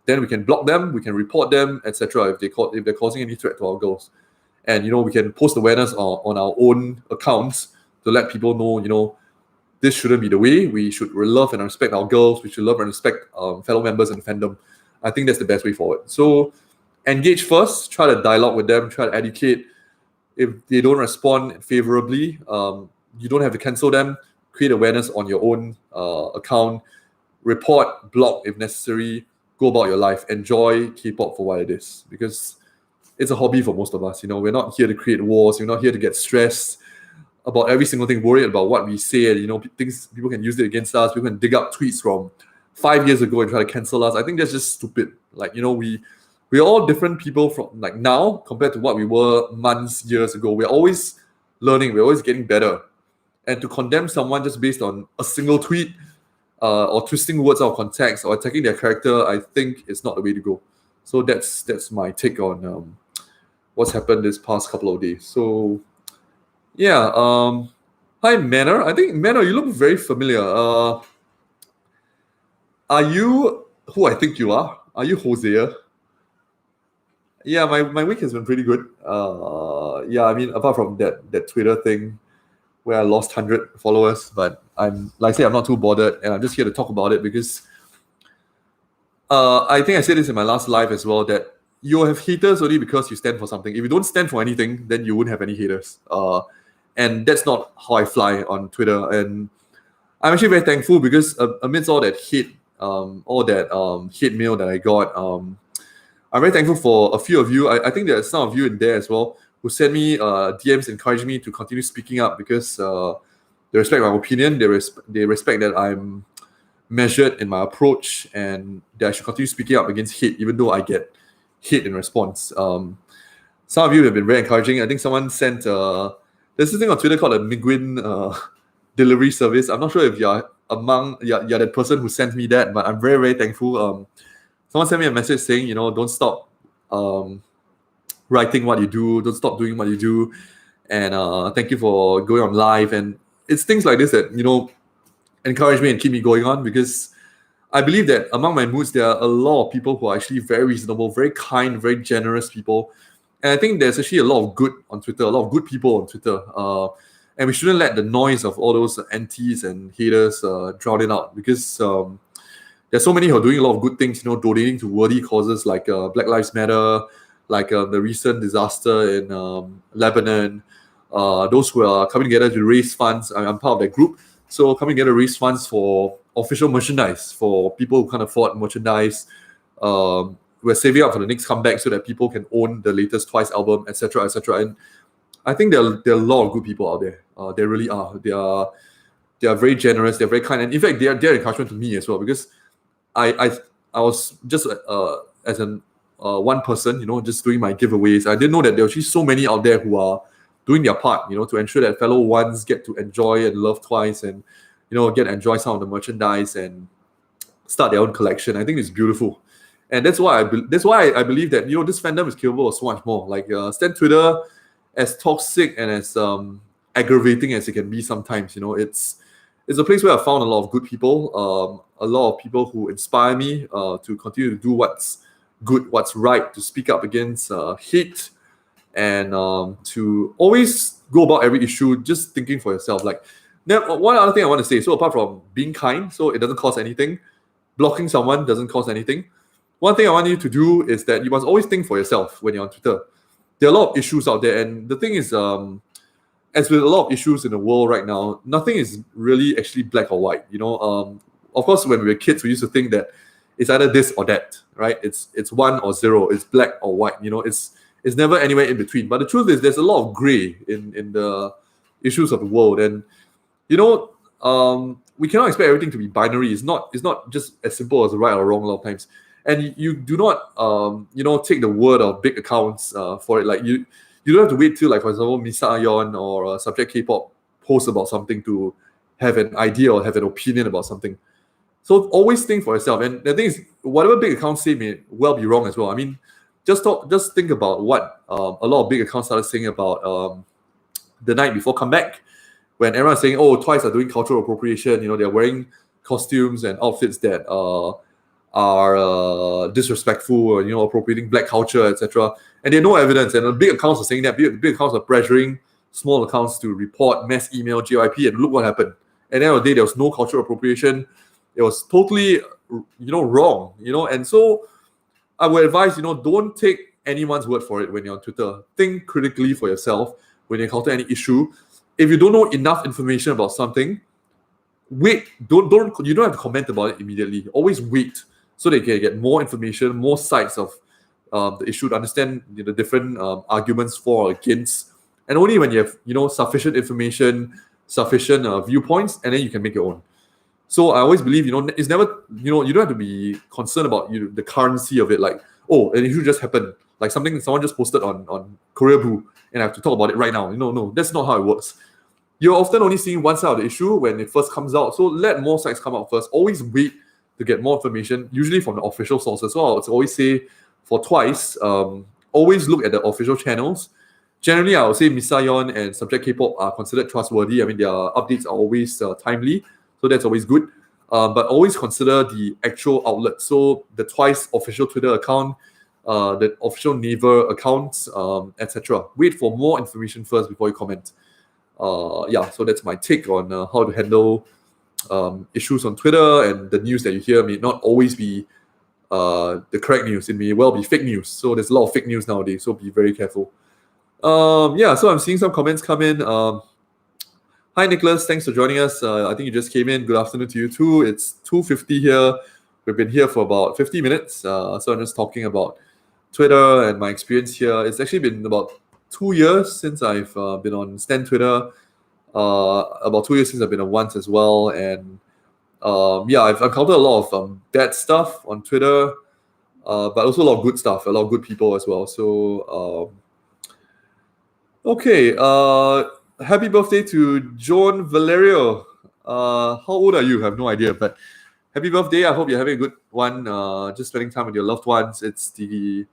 S1: then we can block them, we can report them, etc. If they're causing any threat to our girls. And we can post awareness on our own accounts to let people know, this shouldn't be the way. We should love and respect our girls. We should love and respect fellow members in the fandom. I think that's the best way forward. So engage first, try to dialogue with them, try to educate. If they don't respond favorably, you don't have to cancel them. Create awareness on your own account. Report, block if necessary. Go about your life. Enjoy K-pop for what it is, because it's a hobby for most of us. We're not here to create wars. We're not here to get stressed about every single thing, worried about what we say. And, things people can use it against us. People can dig up tweets from 5 years ago and try to cancel us. I think that's just stupid. Like, we're all different people from like now compared to what we were months, years ago. We're always learning. We're always getting better. And to condemn someone just based on a single tweet or twisting words out of context or attacking their character, I think is not the way to go. So that's my take on what's happened this past couple of days. So yeah, hi Manor. I think Manor, you look very familiar. Are you who I think you are? Are you Hosea? Yeah, my week has been pretty good. Yeah, I mean, apart from that Twitter thing where I lost 100 followers, but I'm not too bothered, and I'm just here to talk about it because I think I said this in my last live as well, that you have haters only because you stand for something. If you don't stand for anything, then you wouldn't have any haters. And that's not how I fly on Twitter. And I'm actually very thankful because amidst all that hate, hate mail that I got, I'm very thankful for a few of you. I think there are some of you in there as well who sent me DMs encouraging me to continue speaking up because they respect my opinion. They respect that I'm measured in my approach and that I should continue speaking up against hate, even though I get hate in response. Some of you have been very encouraging. I think someone sent there's this thing on Twitter called a Miguin delivery service. I'm not sure if you're that person who sent me that, but I'm very, very thankful. Someone sent me a message saying, don't stop writing what you do, don't stop doing what you do, and thank you for going on live. And it's things like this that encourage me and keep me going on, because I believe that among my moods there are a lot of people who are actually very reasonable, very kind, very generous people. And I think there's actually a lot of good on Twitter, a lot of good people on Twitter. And we shouldn't let the noise of all those antis and haters drown it out, because there's so many who are doing a lot of good things, donating to worthy causes like Black Lives Matter, like the recent disaster in Lebanon, those who are coming together to raise funds. I'm part of that group. So coming together to raise funds for official merchandise, for people who can't afford merchandise. We're saving up for the next comeback so that people can own the latest Twice album, etc., etc. And I think there are a lot of good people out there. There really are. They are very generous. They're very kind, and in fact, they're encouragement to me as well, because I was just as an one person, just doing my giveaways. I didn't know that there were actually so many out there who are doing their part, to ensure that fellow ones get to enjoy and love Twice, and get to enjoy some of the merchandise and start their own collection. I think it's beautiful. And that's why I believe that this fandom is capable of so much more. Like Stan Twitter, as toxic and as aggravating as it can be sometimes, it's a place where I found a lot of good people, a lot of people who inspire me to continue to do what's good, what's right, to speak up against hate, and to always go about every issue just thinking for yourself. Like, now, one other thing I want to say, so apart from being kind, so it doesn't cost anything, blocking someone doesn't cost anything. One thing I want you to do is that you must always think for yourself when you're on Twitter. There are a lot of issues out there, and the thing is, as with a lot of issues in the world right now, nothing is really actually black or white. Of course, when we were kids, we used to think that it's either this or that, right? It's 1 or 0, it's black or white. It's never anywhere in between. But the truth is, there's a lot of gray in the issues of the world, and we cannot expect everything to be binary. It's not just as simple as a right or wrong a lot of times. and you do not take the word of big accounts for it. Like you don't have to wait till, like, for example, Misa Ayon or Subject K-pop post about something to have an idea or have an opinion about something. So always think for yourself. And the thing is, whatever big accounts say may well be wrong as well. I mean, just think about what a lot of big accounts started saying about the night before comeback, when everyone's saying, oh, Twice are doing cultural appropriation. They're wearing costumes and outfits that are disrespectful, or appropriating black culture, etc. And they have no evidence. And the big accounts are saying that. Big accounts are pressuring small accounts to report, mass email, JYP, and look what happened. At the end of the day, there was no cultural appropriation. It was totally, wrong. And so I would advise, don't take anyone's word for it when you're on Twitter. Think critically for yourself when you encounter any issue. If you don't know enough information about something, wait. You don't have to comment about it immediately. Always wait so that you can get more information, more sides of the issue to understand the different arguments for or against. And only when you have sufficient information, sufficient viewpoints, and then you can make your own. So I always believe it's never you don't have to be concerned about the currency of it. Like, oh, an issue just happened, like someone just posted on Korea Blue, and I have to talk about it right now. No, that's not how it works. You're often only seeing one side of the issue when it first comes out. So let more sides come out first. Always wait to get more information, usually from the official sources. So I would always say for Twice, always look at the official channels. Generally, I would say Misa Ayon and Subject K-pop are considered trustworthy. I mean, their updates are always timely, so that's always good. But always consider the actual outlet. So the Twice official Twitter account, the official Naver accounts, etc. Wait for more information first before you comment. So that's my take on how to handle issues on Twitter, and the news that you hear may not always be the correct news. It may well be fake news. So there's a lot of fake news nowadays, so be very careful. So I'm seeing some comments come in. Hi Nicholas, thanks for joining us. I think you just came in. Good afternoon to you too. It's 2:50 here. We've been here for about 50 minutes. So I'm just talking about Twitter and my experience here. It's actually been about 2 years since I've been on Stan Twitter. About 2 years since I've been on Once as well. And I've encountered a lot of bad stuff on Twitter, but also a lot of good stuff, a lot of good people as well. So, okay. Happy birthday to John Valerio. How old are you? I have no idea, but happy birthday. I hope you're having a good one. Just spending time with your loved ones. It's the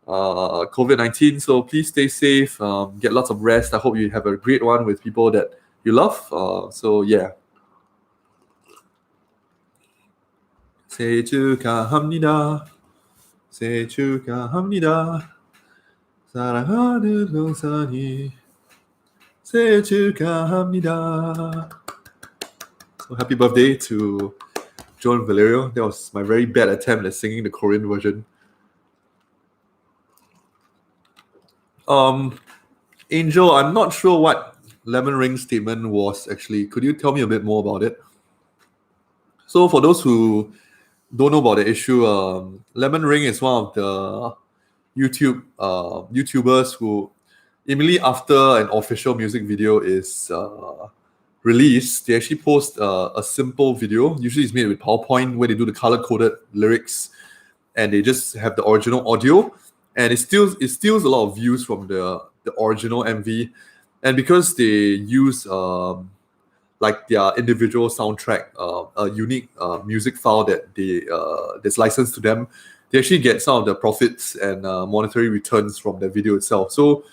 S1: COVID-19, so please stay safe. Get lots of rest. I hope you have a great one with people that you love. 생일 축하합니다. 생일 축하합니다. 사랑하는 동산이 생일 축하합니다. So happy birthday to John Valerio. That was my very bad attempt at singing the Korean version. Angel, I'm not sure what Lemon Ring statement was actually. Could you tell me a bit more about it? So for those who don't know about the issue, Lemon Ring is one of the YouTubers who immediately after an official music video is released, they actually post a simple video. Usually it's made with PowerPoint, where they do the color-coded lyrics and they just have the original audio, and it steals a lot of views from the original MV. And because they use like their individual soundtrack, a unique music file that's licensed to them, they actually get some of the profits and monetary returns from the video itself. So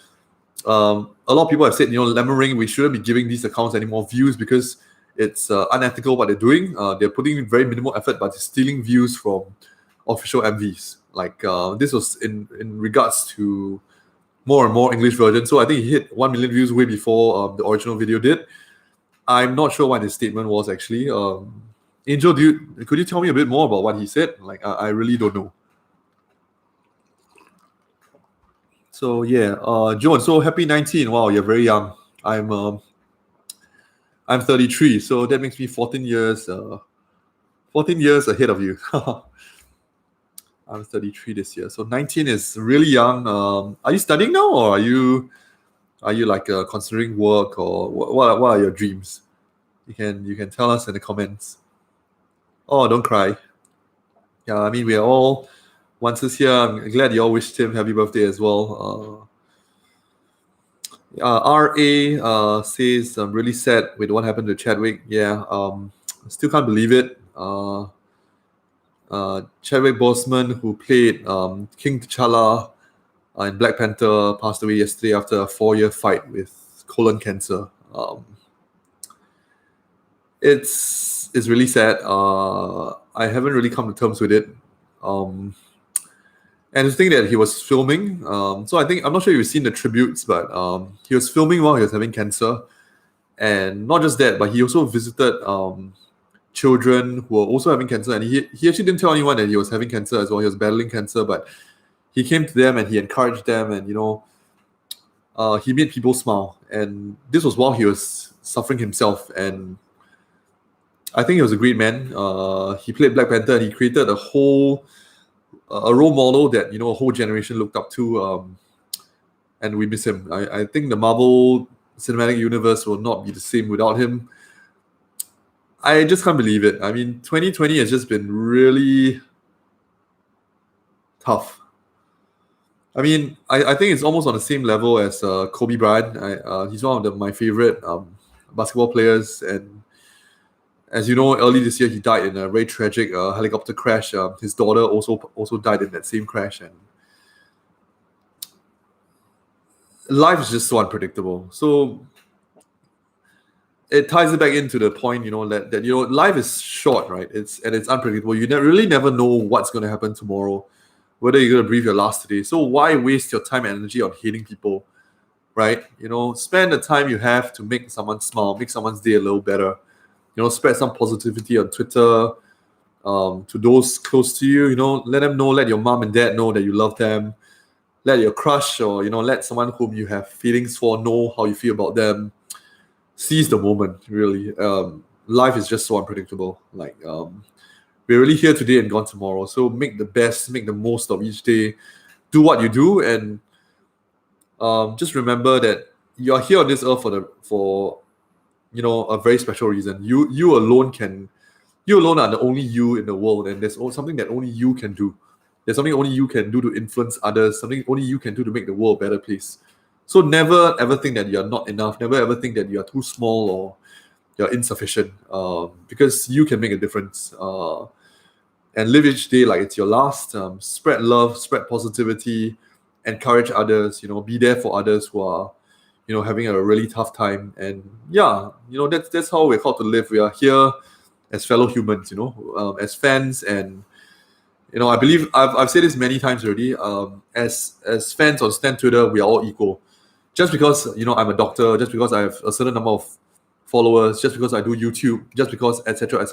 S1: a lot of people have said, Lemon Ring, we shouldn't be giving these accounts any more views because it's unethical what they're doing. They're putting in very minimal effort, but they're stealing views from official MVs. Like this was in regards to more and more English versions. So I think he hit 1 million views way before the original video did. I'm not sure what his statement was actually. Angel, could you tell me a bit more about what he said? Like I really don't know. So yeah, John. So happy 19. Wow, you're very young. I'm 33, so that makes me 14 years ahead of you. I'm 33 this year, so 19 is really young. Are you studying now, or are you like considering work, or what are your dreams? You can tell us in the comments. Oh, don't cry. Yeah, I mean, we're all once is here. I'm glad you all wished him happy birthday as well. RA says, I'm really sad with what happened to Chadwick. Yeah, still can't believe it. Chadwick Boseman, who played King T'Challa in Black Panther, passed away yesterday after a 4-year fight with colon cancer. It's really sad. I haven't really come to terms with it. And the thing that he was filming, so I'm not sure if you've seen the tributes, but he was filming while he was having cancer. And not just that, but he also visited children who were also having cancer. And he actually didn't tell anyone that he was having cancer as well. He was battling cancer, but he came to them and he encouraged them, and he made people smile. And this was while he was suffering himself. And I think he was a great man. He played Black Panther, and he created a role model that a whole generation looked up to, and we miss him. I think the Marvel Cinematic Universe will not be the same without him. I just can't believe it. I mean, 2020 has just been really tough. I mean, I think it's almost on the same level as Kobe Bryant. He's one of my favorite basketball players, and as you know, early this year he died in a very tragic helicopter crash. His daughter also died in that same crash, and life is just so unpredictable. So it ties it back into the point, that life is short, right? It's unpredictable. You really never know what's going to happen tomorrow, whether you're going to breathe your last today. So why waste your time and energy on hating people, right? Spend the time you have to make someone smile, make someone's day a little better. Spread some positivity on Twitter to those close to you. Let them know, let your mom and dad know that you love them. Let your crush or, let someone whom you have feelings for know how you feel about them. Seize the moment, really. Life is just so unpredictable. Like, we're really here today and gone tomorrow. So make the most of each day. Do what you do, and just remember that you are here on this earth for a very special reason. You alone are the only you in the world, and there's something that only you can do. There's something only you can do to influence others, something only you can do to make the world a better place. So never ever think that you're not enough, never ever think that you're too small or you're insufficient, because you can make a difference. And live each day like it's your last. Spread love, spread positivity, encourage others, be there for others who are having a really tough time. And that's how we're called to live. We are here as fellow humans, as fans. And I believe I've said this many times already. As fans on Stan Twitter, we are all equal. Just because I'm a doctor, just because I have a certain number of followers, just because I do YouTube, just because etc.,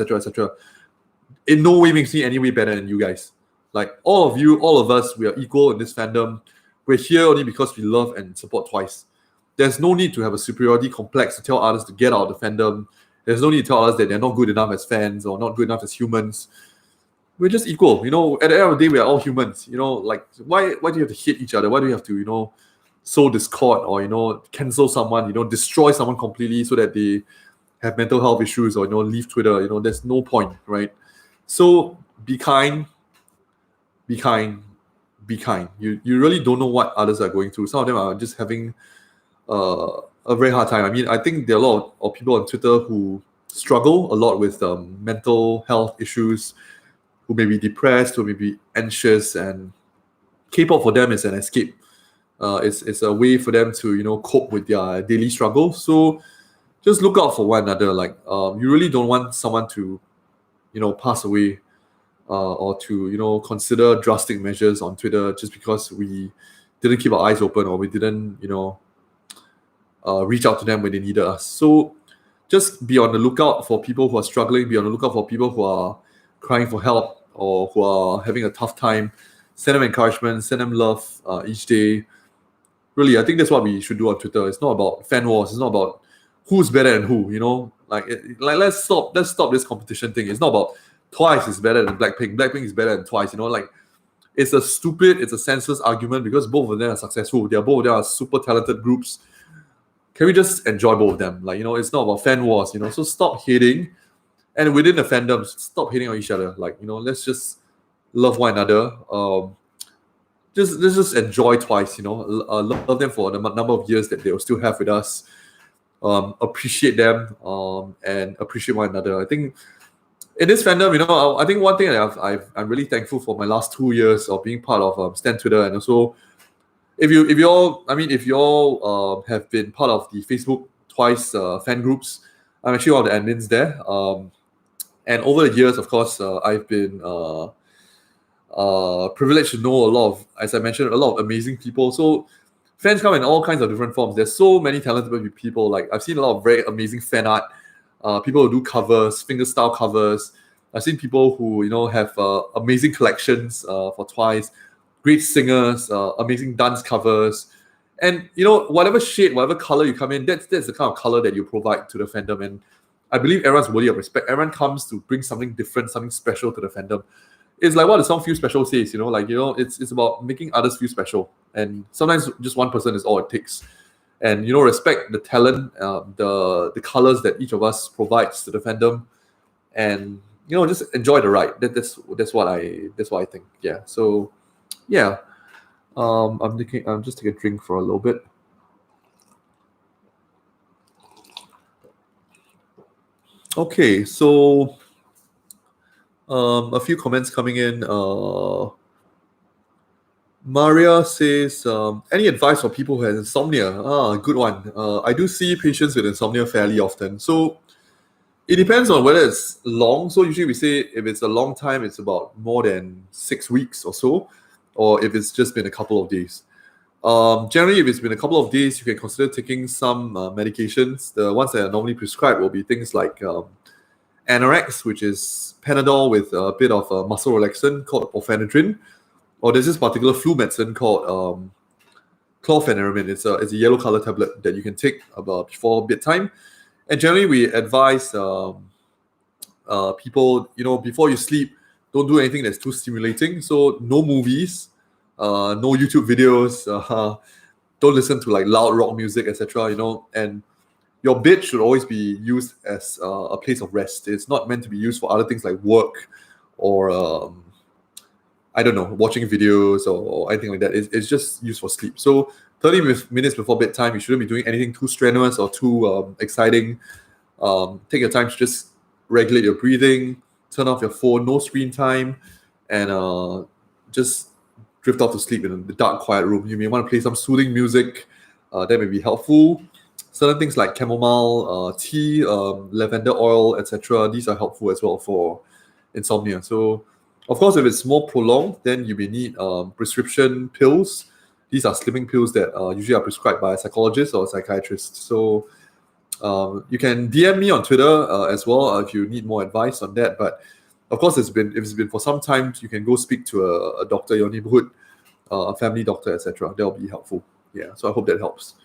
S1: in no way makes me any way better than you guys. Like, all of you, all of us, we are equal in this fandom. We're here only because we love and support Twice. There's no need to have a superiority complex to tell others to get out of the fandom. There's no need to tell us that they're not good enough as fans or not good enough as humans. We're just equal. At the end of the day, we are all humans. Like, why do you have to hate each other? Why do you have to, sow discord or, cancel someone, destroy someone completely so that they have mental health issues or, leave Twitter? There's no point, right? So be kind, be kind, be kind. You really don't know what others are going through. Some of them are just having a very hard time. I mean, I think there are a lot of people on Twitter who struggle a lot with mental health issues, who may be depressed, who may be anxious, and K-pop for them is an escape. It's a way for them to cope with their daily struggles. So just look out for one another. Like, you really don't want someone to pass away, or to consider drastic measures on Twitter just because we didn't keep our eyes open, or we didn't reach out to them when they needed us. So just be on the lookout for people who are struggling. Be on the lookout for people who are crying for help or who are having a tough time. Send them encouragement, send them love each day. Really, I think that's what we should do on Twitter. It's not about fan wars. It's not about who's better than who. Let's stop this competition thing. It's not about Twice is better than Blackpink. Blackpink is better than Twice. It's a senseless argument because both of them are successful. Both of them are super talented groups. Can we just enjoy both of them? It's not about fan wars. So stop hating, and within the fandom, stop hating on each other. Let's just love one another. Just enjoy Twice. Love them for the number of years that they will still have with us. Appreciate them, and appreciate one another. I think in this fandom, I think one thing that I'm really thankful for my last 2 years of being part of Stan Twitter, and also if you all have been part of the Facebook Twice fan groups, I'm actually one of the admins there. And over the years, of course, I've been privileged to know a lot of, as I mentioned, a lot of amazing people. So fans come in all kinds of different forms. There's so many talented people. Like I've seen a lot of very amazing fan art. People who do covers, fingerstyle covers. I've seen people who have amazing collections for Twice, great singers, amazing dance covers, and whatever shade, whatever color you come in, that's the kind of color that you provide to the fandom. And I believe everyone's worthy of respect. Everyone comes to bring something different, something special to the fandom. It's like what the song "Feel Special" says. It's about making others feel special, and sometimes just one person is all it takes. And respect the talent, the colors that each of us provides to the fandom, and just enjoy the ride. That's what I think. Yeah. So, yeah. I'm just taking a drink for a little bit. Okay, so a few comments coming in. Maria says, any advice for people who have insomnia? Good one. I do see patients with insomnia fairly often. So it depends on whether it's long. So usually we say if it's a long time, it's about more than 6 weeks or so, or if it's just been a couple of days. Generally, if it's been a couple of days, you can consider taking some medications. The ones that are normally prescribed will be things like Anorex, which is Panadol with a bit of muscle relaxant called Orphanedrine, or there's this particular flu medicine called chlorpheniramine. It's a yellow color tablet that you can take about before bedtime. And generally, we advise people, before you sleep, don't do anything that's too stimulating. So no movies, no YouTube videos, don't listen to like loud rock music, etc. And your bed should always be used as a place of rest. It's not meant to be used for other things like work or I don't know, watching videos or anything like that. It's just used for sleep. So 30 minutes before bedtime, you shouldn't be doing anything too strenuous or too exciting. Take your time to just regulate your breathing, turn off your phone, no screen time, and just drift off to sleep in the dark, quiet room. You may want to play some soothing music. That may be helpful. Certain things like chamomile tea, lavender oil, etc. These are helpful as well for insomnia. So, of course, if it's more prolonged, then you may need prescription pills. These are sleeping pills that usually are prescribed by a psychologist or a psychiatrist. So you can DM me on Twitter as well if you need more advice on that. But of course, if it's been for some time, you can go speak to a doctor, your neighborhood, a family doctor, etc. That'll be helpful. Yeah. So I hope that helps.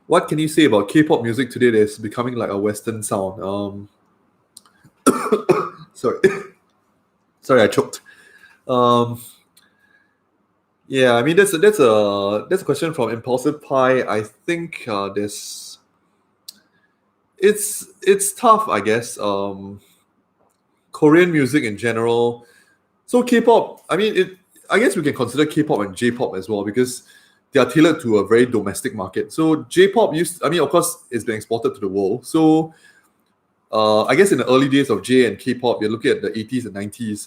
S1: What can you say about K-pop music today that's becoming like a Western sound? Sorry. Sorry, I choked. Yeah, I mean that's a question from Impulsive Pie. I think it's tough, I guess. Korean music in general. So K-pop, I guess we can consider K-pop and J-pop as well because they are tailored to a very domestic market. So J-pop of course, it's been exported to the world. So I guess in the early days of J and K-pop, you're looking at the 80s and 90s.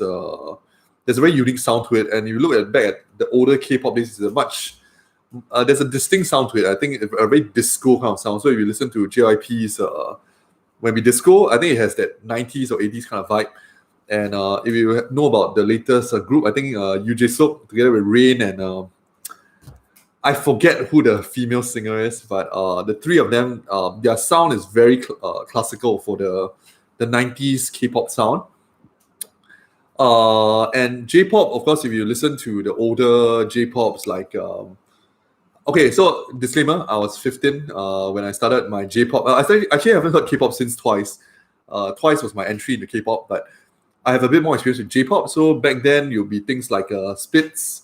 S1: There's a very unique sound to it. And if you look back at the older K-pop days, there's a distinct sound to it. I think a very disco kind of sound. So if you listen to JYP's When We Disco, I think it has that 90s or 80s kind of vibe. And if you know about the latest group, I think Yoo Jae-suk together with Rain and I forget who the female singer is, but the three of them, their sound is very classical for the 90s K-pop sound. And J-pop, of course, if you listen to the older J-pops like okay, so disclaimer, I was 15 when I started my J-pop. I actually haven't heard K-pop since Twice. Twice was my entry into K-pop, but I have a bit more experience with J-pop. So back then, you'll be things like Spitz,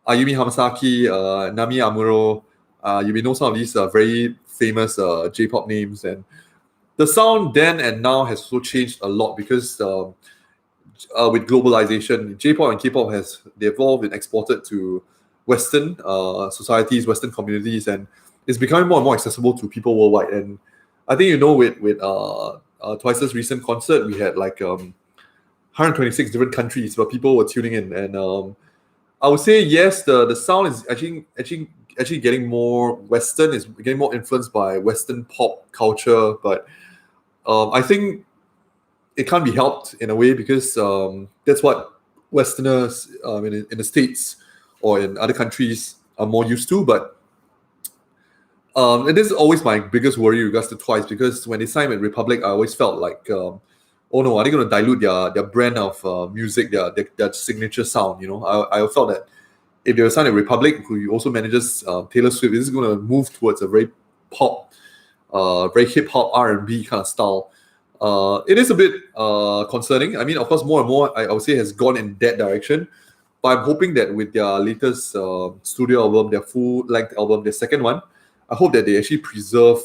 S1: Ayumi Hamasaki, Nami Amuro. You may know some of these very famous J-pop names. And the sound then and now has also changed a lot because with globalization, J-pop and K-pop they evolved and exported to Western societies, Western communities, and it's becoming more and more accessible to people worldwide. And I think with Twice's recent concert, we had like 126 different countries where people were tuning in, and I would say yes, the sound is actually getting more Western, is getting more influenced by Western pop culture, but I think it can't be helped in a way because that's what Westerners in the States or in other countries are more used to. But it is always my biggest worry in regards to Twice, because when they signed with Republic, I always felt like, oh no, are they going to dilute their brand of music, their signature sound? I felt that if they were signed with Republic, who also manages Taylor Swift, this is going to move towards a very pop, very hip hop R&B kind of style. It is a bit concerning. I mean, of course, more and more, I would say, has gone in that direction. But I'm hoping that with their latest studio album, their full-length album, their second one, I hope that they actually preserve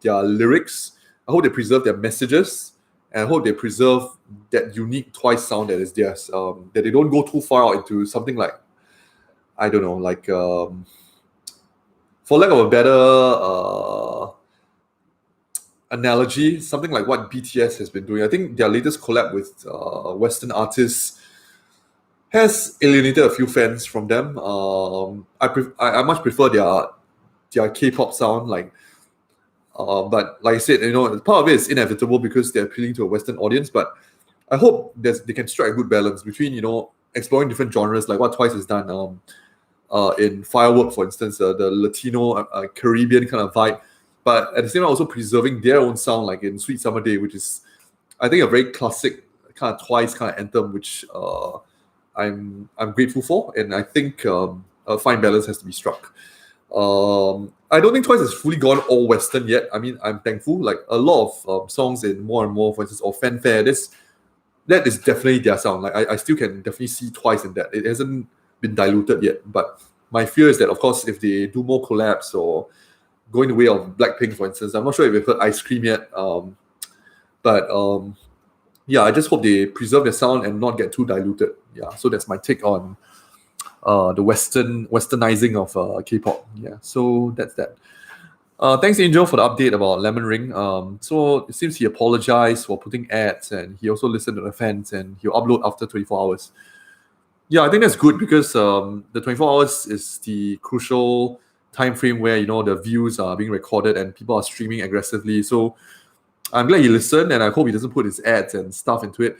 S1: their lyrics. I hope they preserve their messages, and I hope they preserve that unique Twice sound that is theirs. That they don't go too far out into something like, I don't know, like for lack of a better analogy, something like what BTS has been doing. I think their latest collab with Western artists has alienated a few fans from them. I much prefer their K-pop sound, but like I said, part of it is inevitable because they're appealing to a Western audience. But I hope they can strike a good balance between exploring different genres, like what Twice has done in Firework, for instance, the Latino Caribbean kind of vibe, but at the same time also preserving their own sound, like in Sweet Summer Day, which is, I think, a very classic kind of Twice kind of anthem, which I'm grateful for, and I think a fine balance has to be struck. I don't think Twice has fully gone all Western yet. I mean, I'm thankful. Like a lot of songs in More and More, for instance, or Fanfare, that is definitely their sound. Like I still can definitely see Twice in that. It hasn't been diluted yet. But my fear is that, of course, if they do more collabs or go in the way of Blackpink, for instance, I'm not sure if you've heard Ice Cream yet. Yeah, I just hope they preserve their sound and not get too diluted. Yeah, so that's my take on the westernizing of K-pop. Yeah, so that's that. Thanks, Angel, for the update about Lemon Ring. So it seems he apologized for putting ads, and he also listened to the fans, and he'll upload after 24 hours. Yeah, I think that's good because the 24 hours is the crucial time frame where the views are being recorded and people are streaming aggressively. So I'm glad he listened, and I hope he doesn't put his ads and stuff into it.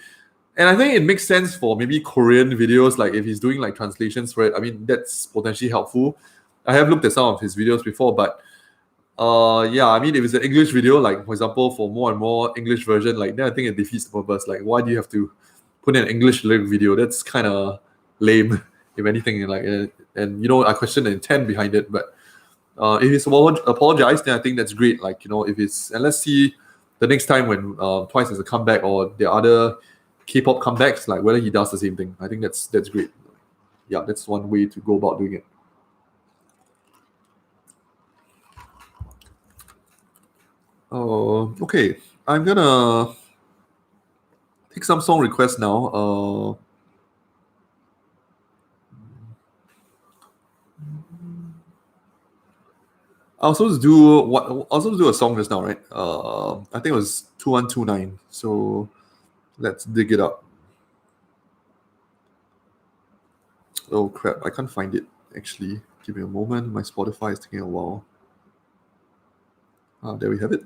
S1: And I think it makes sense for maybe Korean videos, like if he's doing like translations for it. I mean, that's potentially helpful. I have looked at some of his videos before, but yeah, I mean, if it's an English video, like for example, for More and More English version, like then I think it defeats the purpose. Like, why do you have to put in an English lyric video? That's kind of lame, if anything. And I question the intent behind it. But if he's apologized, then I think that's great. Like if it's, and let's see the next time when Twice has a comeback or the other K-pop comebacks, like whether he does the same thing. I think that's great. Yeah, that's one way to go about doing it. Okay, I'm gonna take some song requests now. I was supposed to do a song just now, right? I think it was 2129. So let's dig it up. Oh crap, I can't find it actually. Give me a moment. My Spotify is taking a while. There we have it.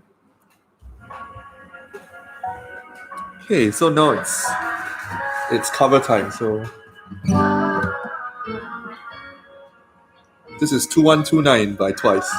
S1: Okay, so now it's cover time. So this is 2129 by Twice.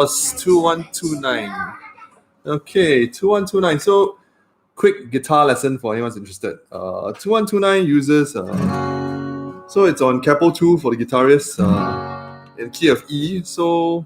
S1: was 2129. Okay, 2129. So, quick guitar lesson for anyone interested. 2129 uses, so it's on capo 2 for the guitarist in key of E. So,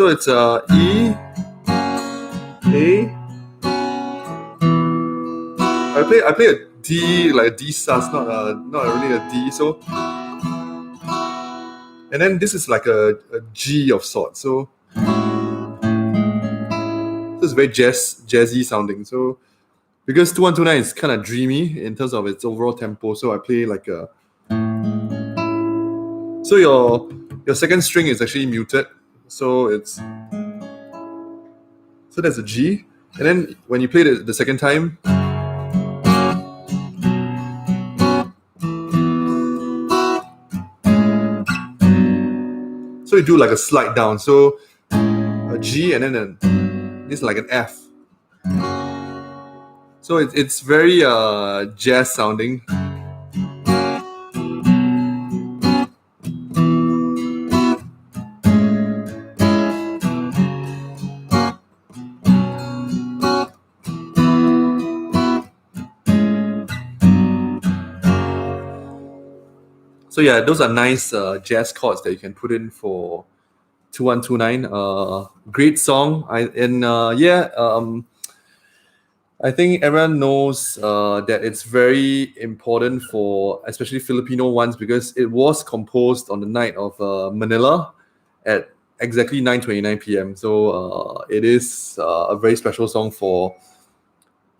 S1: it's E, A. I play a D, like a D sus, not really a D. So, and then this is like a G of sorts. So it's very jazzy sounding. So because 2129 is kind of dreamy in terms of its overall tempo, so I play like a. So your second string is actually muted. So that's a G, and then when you play the second time, so you do like a slide down. So a G and then it's like an F. So it's very jazz sounding. So yeah, those are nice jazz chords that you can put in for 2129. Great song. I think everyone knows that it's very important for especially Filipino ones because it was composed on the night of Manila at exactly 9:29 p.m. So it is a very special song for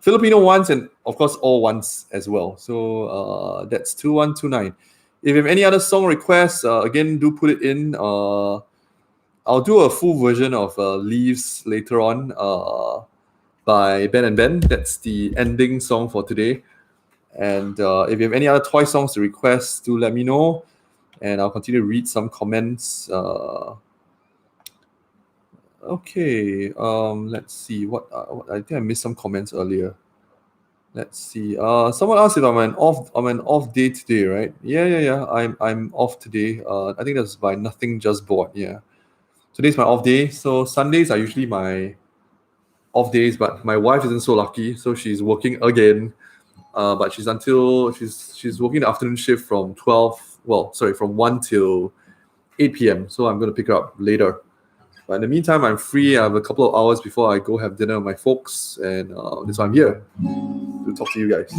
S1: Filipino ones and of course all ones as well. So that's 2129. If you have any other song requests, again, do put it in. I'll do a full version of Leaves later on by Ben and Ben. That's the ending song for today. And if you have any other toy songs to request, do let me know. And I'll continue to read some comments. Okay, let's see. What I think I missed some comments earlier. Let's see. Someone asked if I'm an off day today, right? Yeah. I'm off today. I think that's by Nothing Just Bought. Yeah. Today's my off day. So Sundays are usually my off days, but my wife isn't so lucky, so she's working again. But she's working the afternoon shift from 1 till 8 p.m. So I'm gonna pick her up later. But in the meantime, I'm free. I have a couple of hours before I go have dinner with my folks, and that's why I'm here to talk to you guys.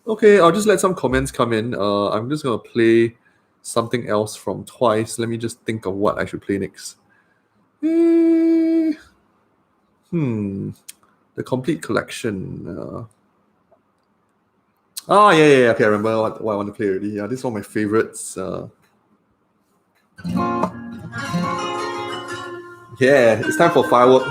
S1: Okay, I'll just let some comments come in. I'm just gonna play something else from Twice. Let me just think of what I should play next. The complete collection. Yeah. Okay, I remember what I want to play already. Yeah, this is one of my favorites. Yeah, it's time for Firework.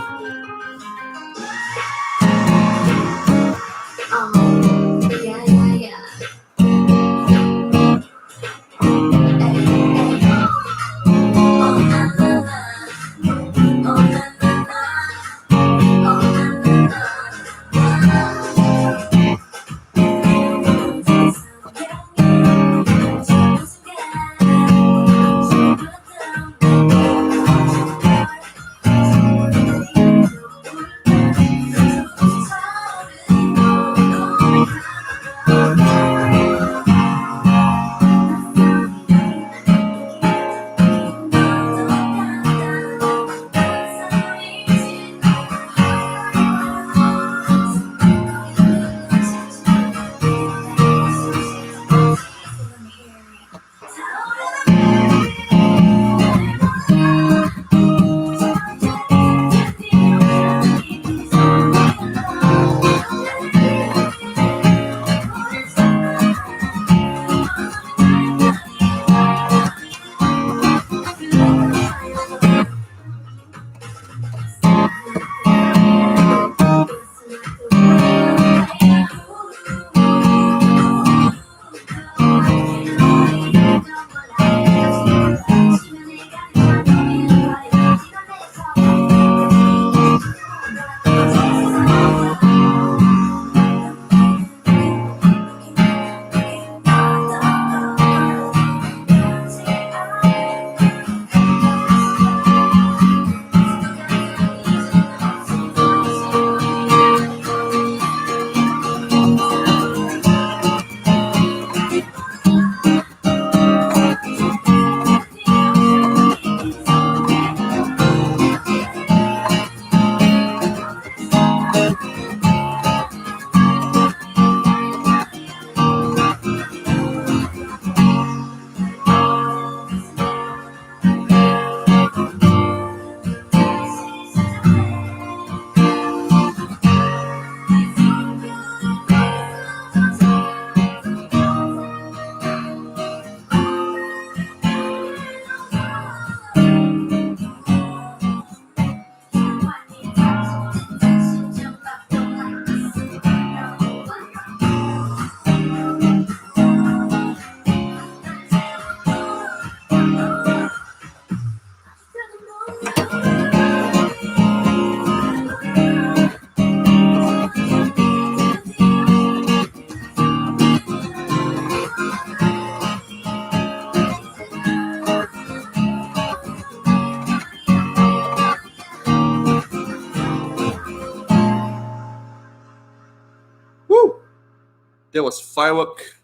S1: That was Firework.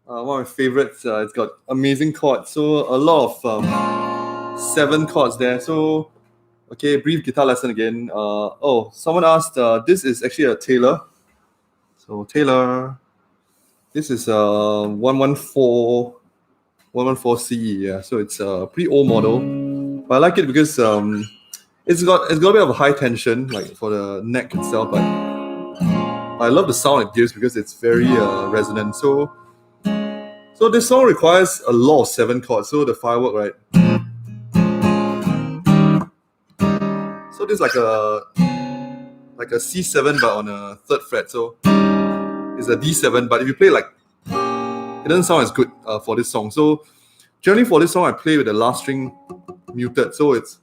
S1: One of my favorites. It's got amazing chords. So a lot of 7 chords there. So okay, brief guitar lesson again. Someone asked. This is actually a Taylor. So Taylor. This is 114 CE. Yeah. So it's a pretty old model, but I like it because it's got a bit of a high tension, like for the neck itself. But I love the sound it gives because it's very resonant. So this song requires a lot of 7 chords. So the Firework, right? So this is like a C7 but on a 3rd fret. So it's a D7. But if you play it doesn't sound as good for this song. So generally for this song, I play with the last string muted. So it's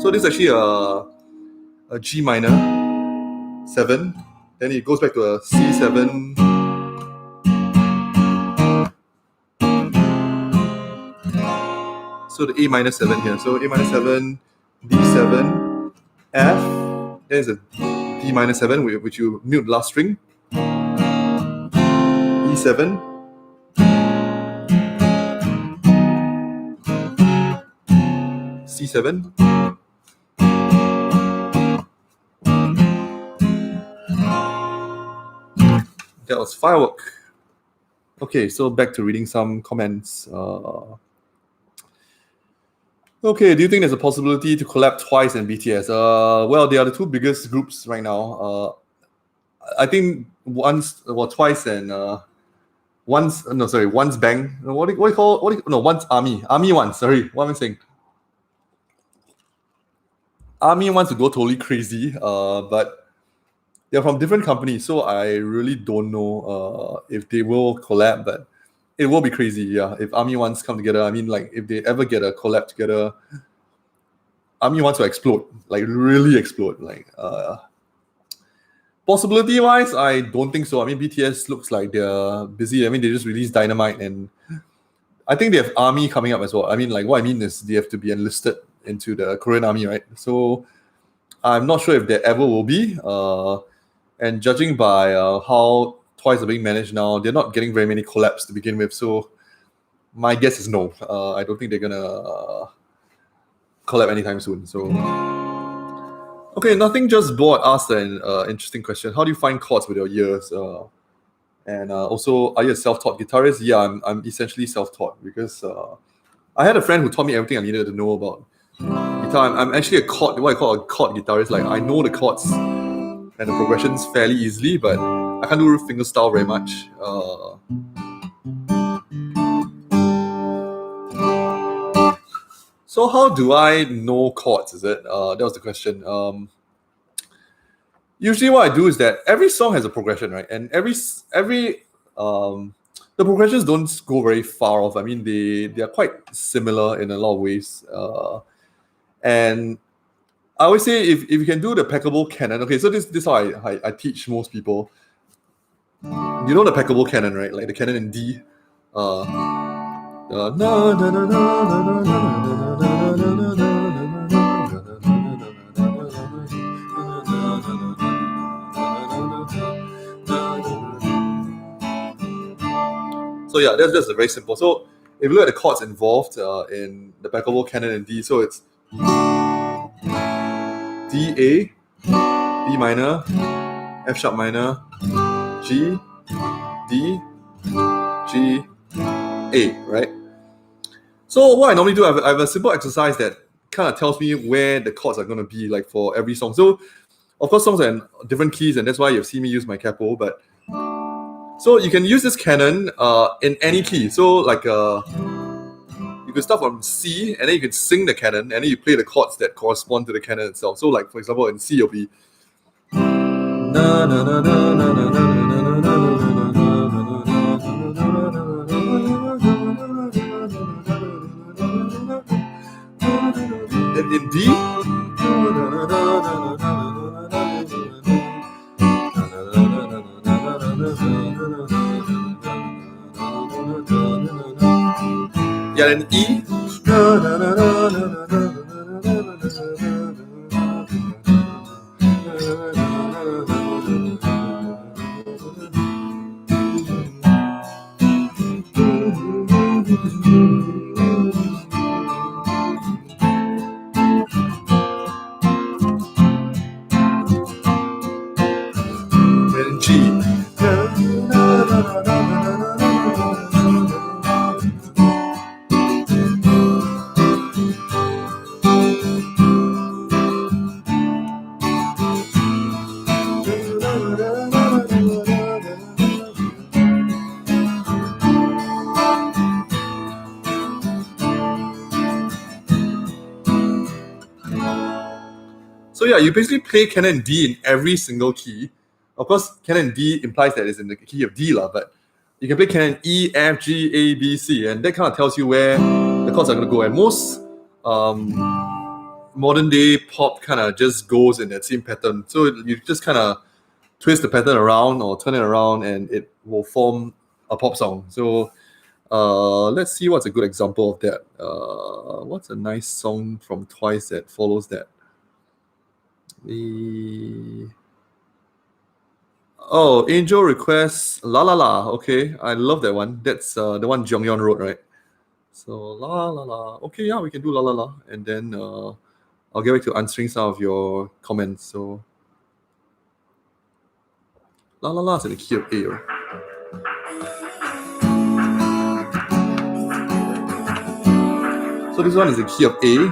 S1: this is actually a G minor 7. Then it goes back to a C7. So the A minor 7 here. So A minor 7, D7, F. There's a D minor 7, which you mute last string. E7. C7. That was Firework. Okay, so back to reading some comments. Okay, do you think there's a possibility to collab Twice and BTS? Well, they are the 2 biggest groups right now. I think Twice and Once Bang. Once Army. Army One. Sorry, what am I saying? Army wants to go totally crazy, but they're from different companies, so I really don't know if they will collab, but it will be crazy, yeah. If Army Ones come together, I mean, like, if they ever get a collab together, Army wants to explode, like really explode. Like, possibility-wise, I don't think so. I mean, BTS looks like they're busy. I mean, they just released Dynamite, and I think they have Army coming up as well. I mean, like, what I mean is they have to be enlisted into the Korean Army, right? So I'm not sure if there ever will be. And judging by how Twice are being managed now, they're not getting very many collabs to begin with. So my guess is no. I don't think they're gonna collab anytime soon. So okay, Nothing Just Bored asked an interesting question. How do you find chords with your ears? And also, are you a self-taught guitarist? Yeah, I'm essentially self-taught because I had a friend who taught me everything I needed to know about guitar. I'm actually what I call a chord guitarist. Like, I know the chords and the progressions fairly easily, but I can't do fingerstyle very much. So how do I know chords? Is it? That was the question. Usually, what I do is that every song has a progression, right? And every the progressions don't go very far off. I mean, they are quite similar in a lot of ways. And I always say if you can do the peccable canon. Okay, so this is how I teach most people. You know the peccable canon, right? Like the canon in D. So yeah, that's just very simple. So if you look at the chords involved in the peccable canon in D, so it's D A, B minor, F sharp minor, G, D, G, A, right? So what I normally do, I have a simple exercise that kind of tells me where the chords are going to be, like, for every song. So of course songs are in different keys, and that's why you've seen me use my capo, but so you can use this canon in any key. So like you can start from C, and then you can sing the canon, and then you play the chords that correspond to the canon itself. So like, for example, in C you'll be then in D Canon E. And G. So yeah, you basically play canon D in every single key. Of course, canon D implies that it's in the key of D, but you can play canon E, F, G, A, B, C, and that kind of tells you where the chords are going to go. And most modern day pop kind of just goes in that same pattern. So you just kind of twist the pattern around or turn it around, and it will form a pop song. So let's see what's a good example of that. What's a nice song from Twice that follows that? Angel requests La La La. Okay, I love that one. That's the one Jonghyun wrote, right? So La La La. Okay, yeah, we can do La La La, and then I'll get back to answering some of your comments. So La La La is in the key of A, right? So this one is the key of A.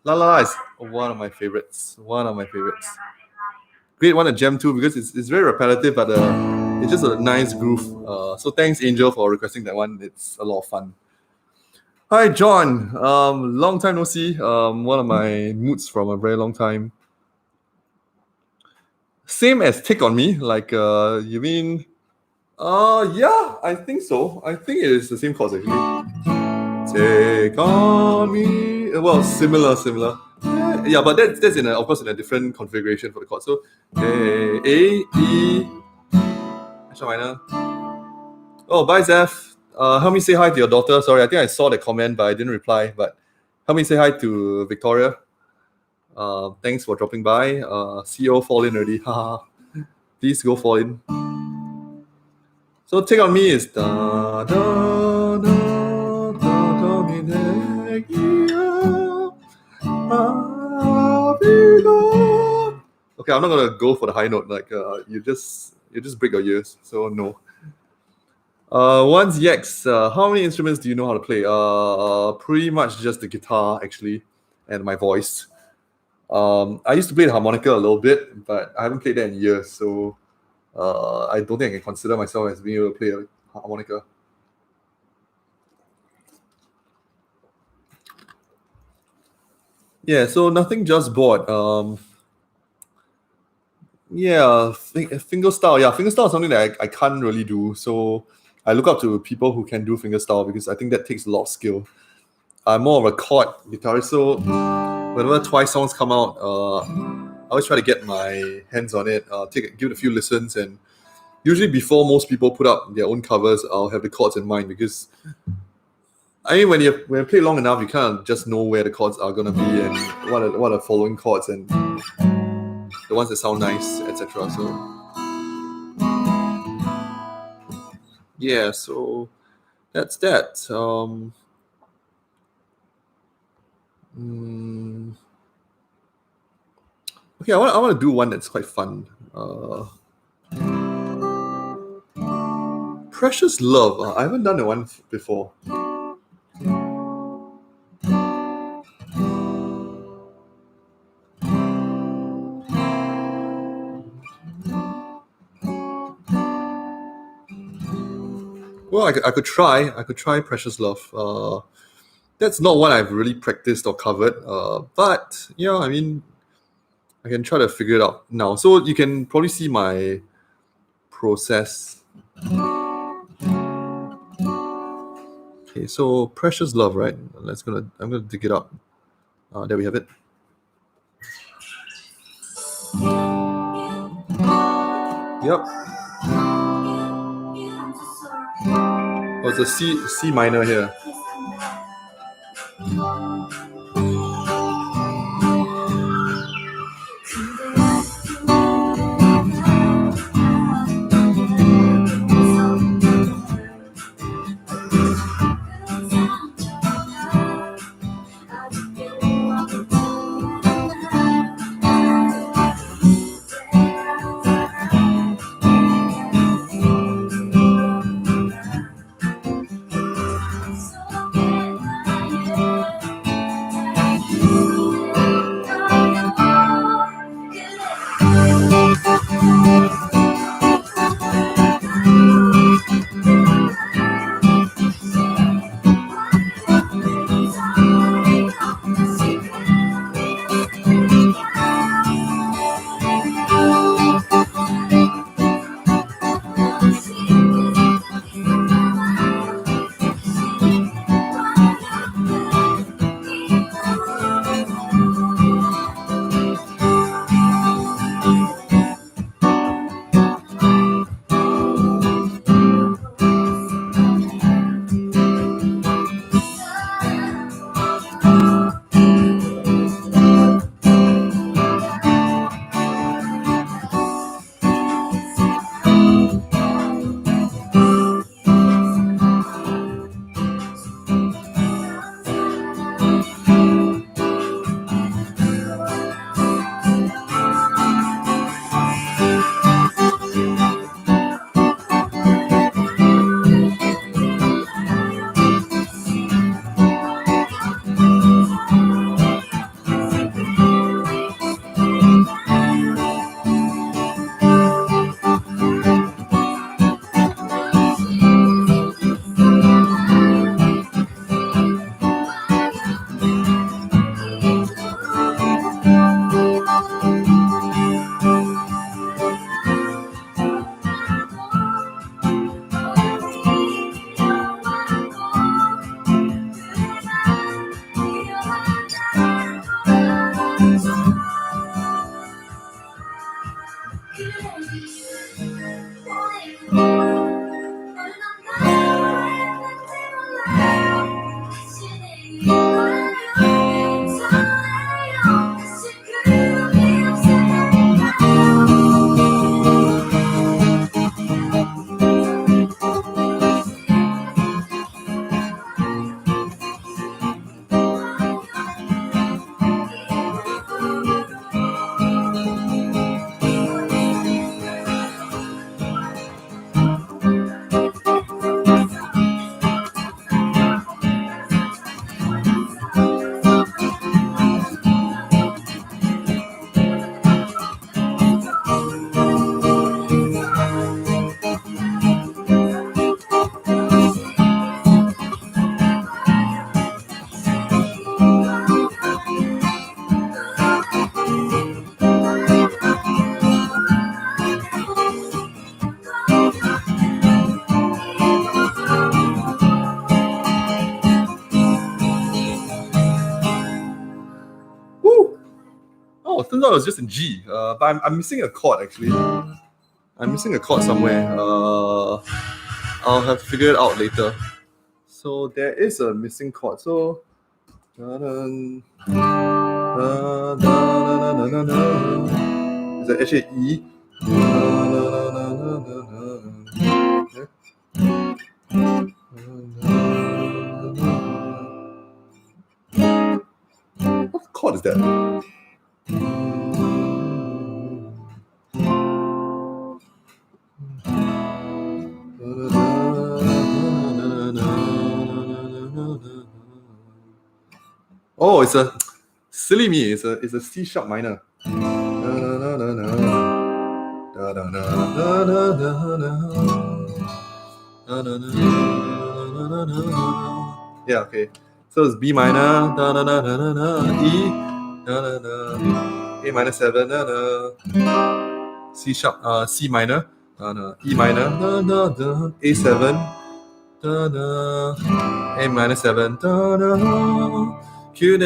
S1: La La La is one of my favorites. Great one to jam to because it's very repetitive, but it's just a nice groove. So thanks, Angel, for requesting that one. It's a lot of fun. Hi, John. Long time no see. One of my moods from a very long time. Same as Take on Me. Like, you mean? Yeah, I think so. I think it is the same chords actually. Take on me. Well, similar. Yeah, but that's of course in a different configuration for the chord. So A E F minor. Oh, bye, Zeph. Help me say hi to your daughter. Sorry, I think I saw the comment, but I didn't reply. But help me say hi to Victoria. Thanks for dropping by. CEO fall in already. Haha. Please go fall in. So Take on Me is da da da da da mi ne kia, abigo. Okay, I'm not gonna go for the high note. Like you just break your ears. So no. Once Yex, how many instruments do you know how to play? Pretty much just the guitar actually, and my voice. I used to play the harmonica a little bit, but I haven't played that in years, so I don't think I can consider myself as being able to play a harmonica. Yeah, so nothing just bought. Yeah, fingerstyle. Yeah, fingerstyle is something that I can't really do. So I look up to people who can do fingerstyle because I think that takes a lot of skill. I'm more of a chord guitarist, so whenever Twice songs come out, I always try to get my hands on it, give it a few listens, and usually before most people put up their own covers, I'll have the chords in mind because I mean when you play long enough, you kind of just know where the chords are gonna be and what are following chords and the ones that sound nice, etc. So yeah, so that's that. Mm, okay, I want to do one that's quite fun. Precious Love. I haven't done the one before. Well, I could try. I could try Precious Love. That's not one I've really practiced or covered. But yeah, I mean, I can try to figure it out now. So you can probably see my process. Okay, so Precious Love, right? I'm gonna dig it up. There we have it. Yep. Oh, it's a C minor here. thought it was just in G, but I'm missing a chord actually. I'm missing a chord somewhere. I'll have to figure it out later. So there is a missing chord. So is that actually E? What chord is that? Oh, it's a silly me. It's a C sharp minor. Yeah, okay. So it's B minor, E, A minor 7, C sharp, C minor, E minor, A7, A minor 7, Q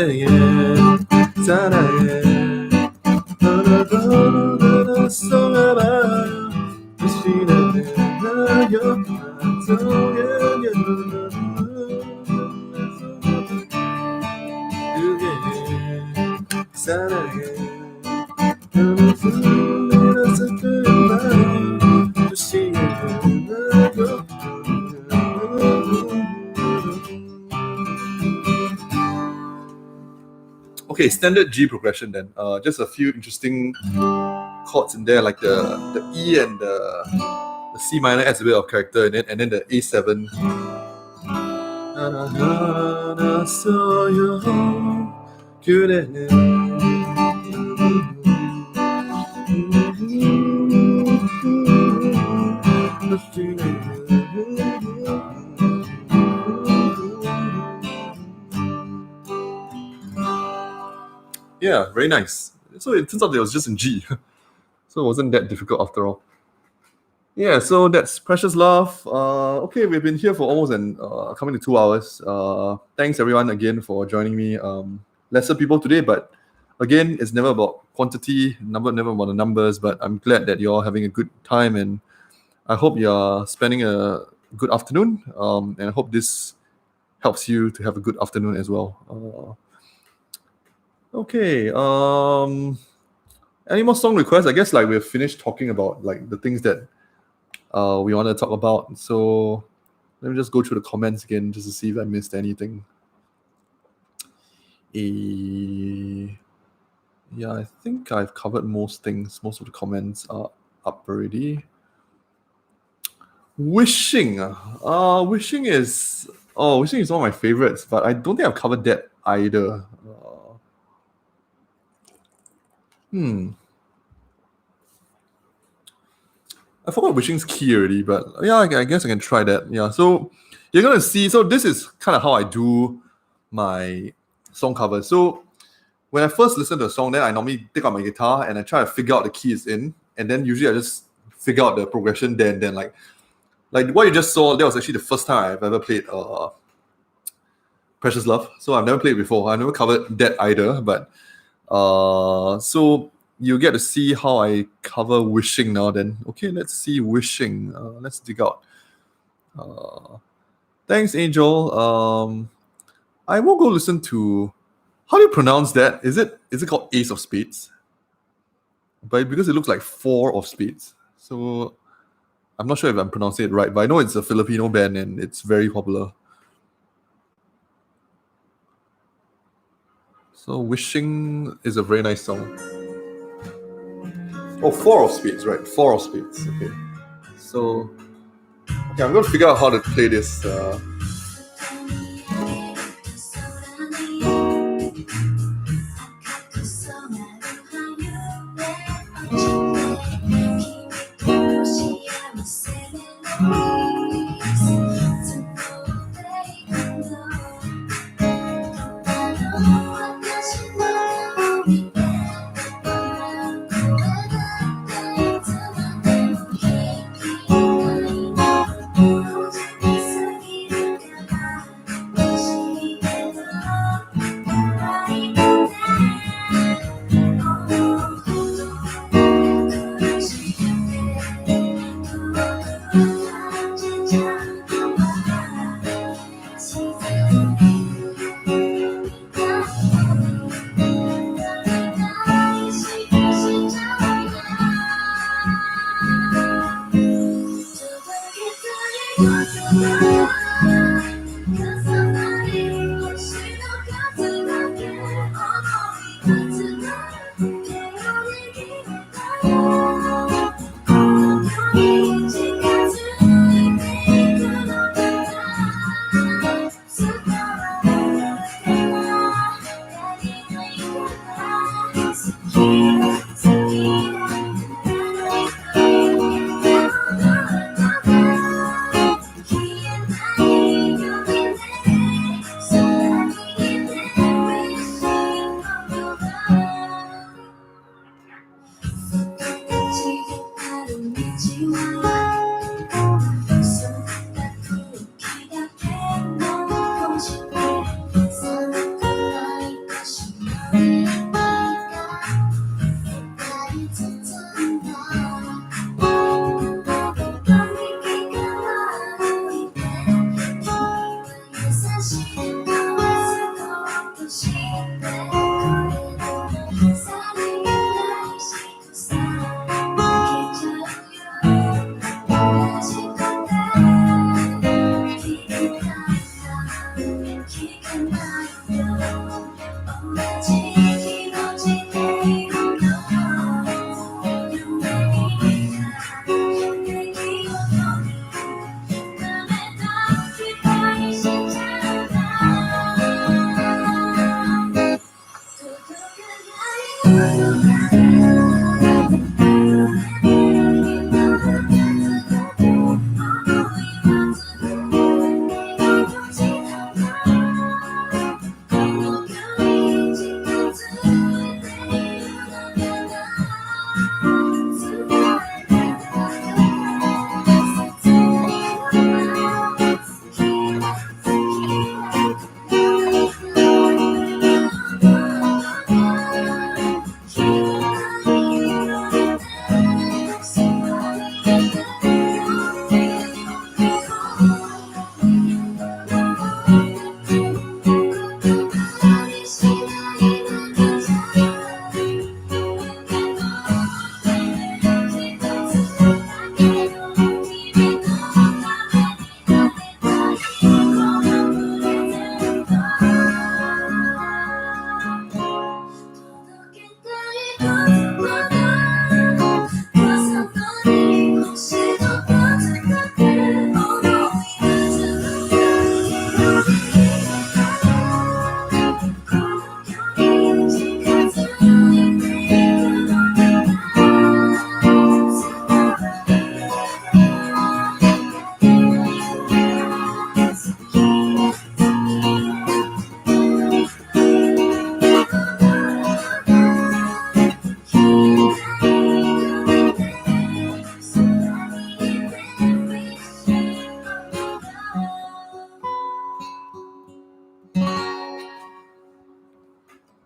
S1: Okay, standard G progression then. Just a few interesting chords in there, like the E and the C minor adds a bit of character in it, and then the A7. Yeah, very nice. So it turns out it was just in G. So it wasn't that difficult after all. Yeah, so that's Precious Love. Okay, we've been here for almost coming to 2 hours. Thanks everyone again for joining me. Lesser people today, but again, it's never about quantity, never about the numbers, but I'm glad that you're all having a good time, and I hope you're spending a good afternoon. And I hope this helps you to have a good afternoon as well. Okay. Any more song requests? I guess like we've finished talking about like the things that we want to talk about. So let me just go through the comments again just to see if I missed anything. Yeah, I think I've covered most things. Most of the comments are up already. Wishing. Wishing is one of my favorites, but I don't think I've covered that either. I forgot Wishing's key already, but yeah, I guess I can try that. Yeah, so you're gonna see. So this is kind of how I do my song covers. So when I first listen to a song, then I normally take out my guitar and I try to figure out the keys in, and then usually I just figure out the progression there and then. Like what you just saw, that was actually the first time I've ever played Precious Love. So I've never played before. I've never covered that either, but so you get to see how I cover Wishing now then. Okay, let's see Wishing. Let's dig out. Thanks, Angel. I will go listen to, how do you pronounce that? Is it called Ace of Spades? But because it looks like 4 of Spades. So I'm not sure if I'm pronouncing it right, but I know it's a Filipino band and it's very popular. So Wishing is a very nice song. Oh, 4 of Spades, right? 4 of Spades. Okay. So, okay, I'm going to figure out how to play this.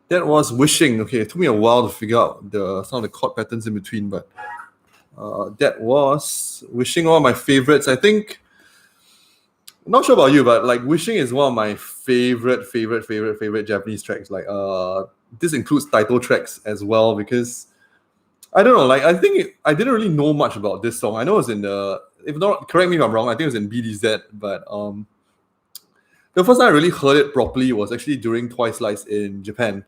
S1: That was Wishing. Okay, it took me a while to figure out some of the chord patterns in between, but that was Wishing, one of my favorites. I think, I'm not sure about you, but like Wishing is one of my favorite Japanese tracks. Like this includes title tracks as well, because I don't know, like I think I didn't really know much about this song. I know it's in if not, correct me if I'm wrong, I think it was in BDZ, but the first time I really heard it properly was actually during Twice Slice in Japan.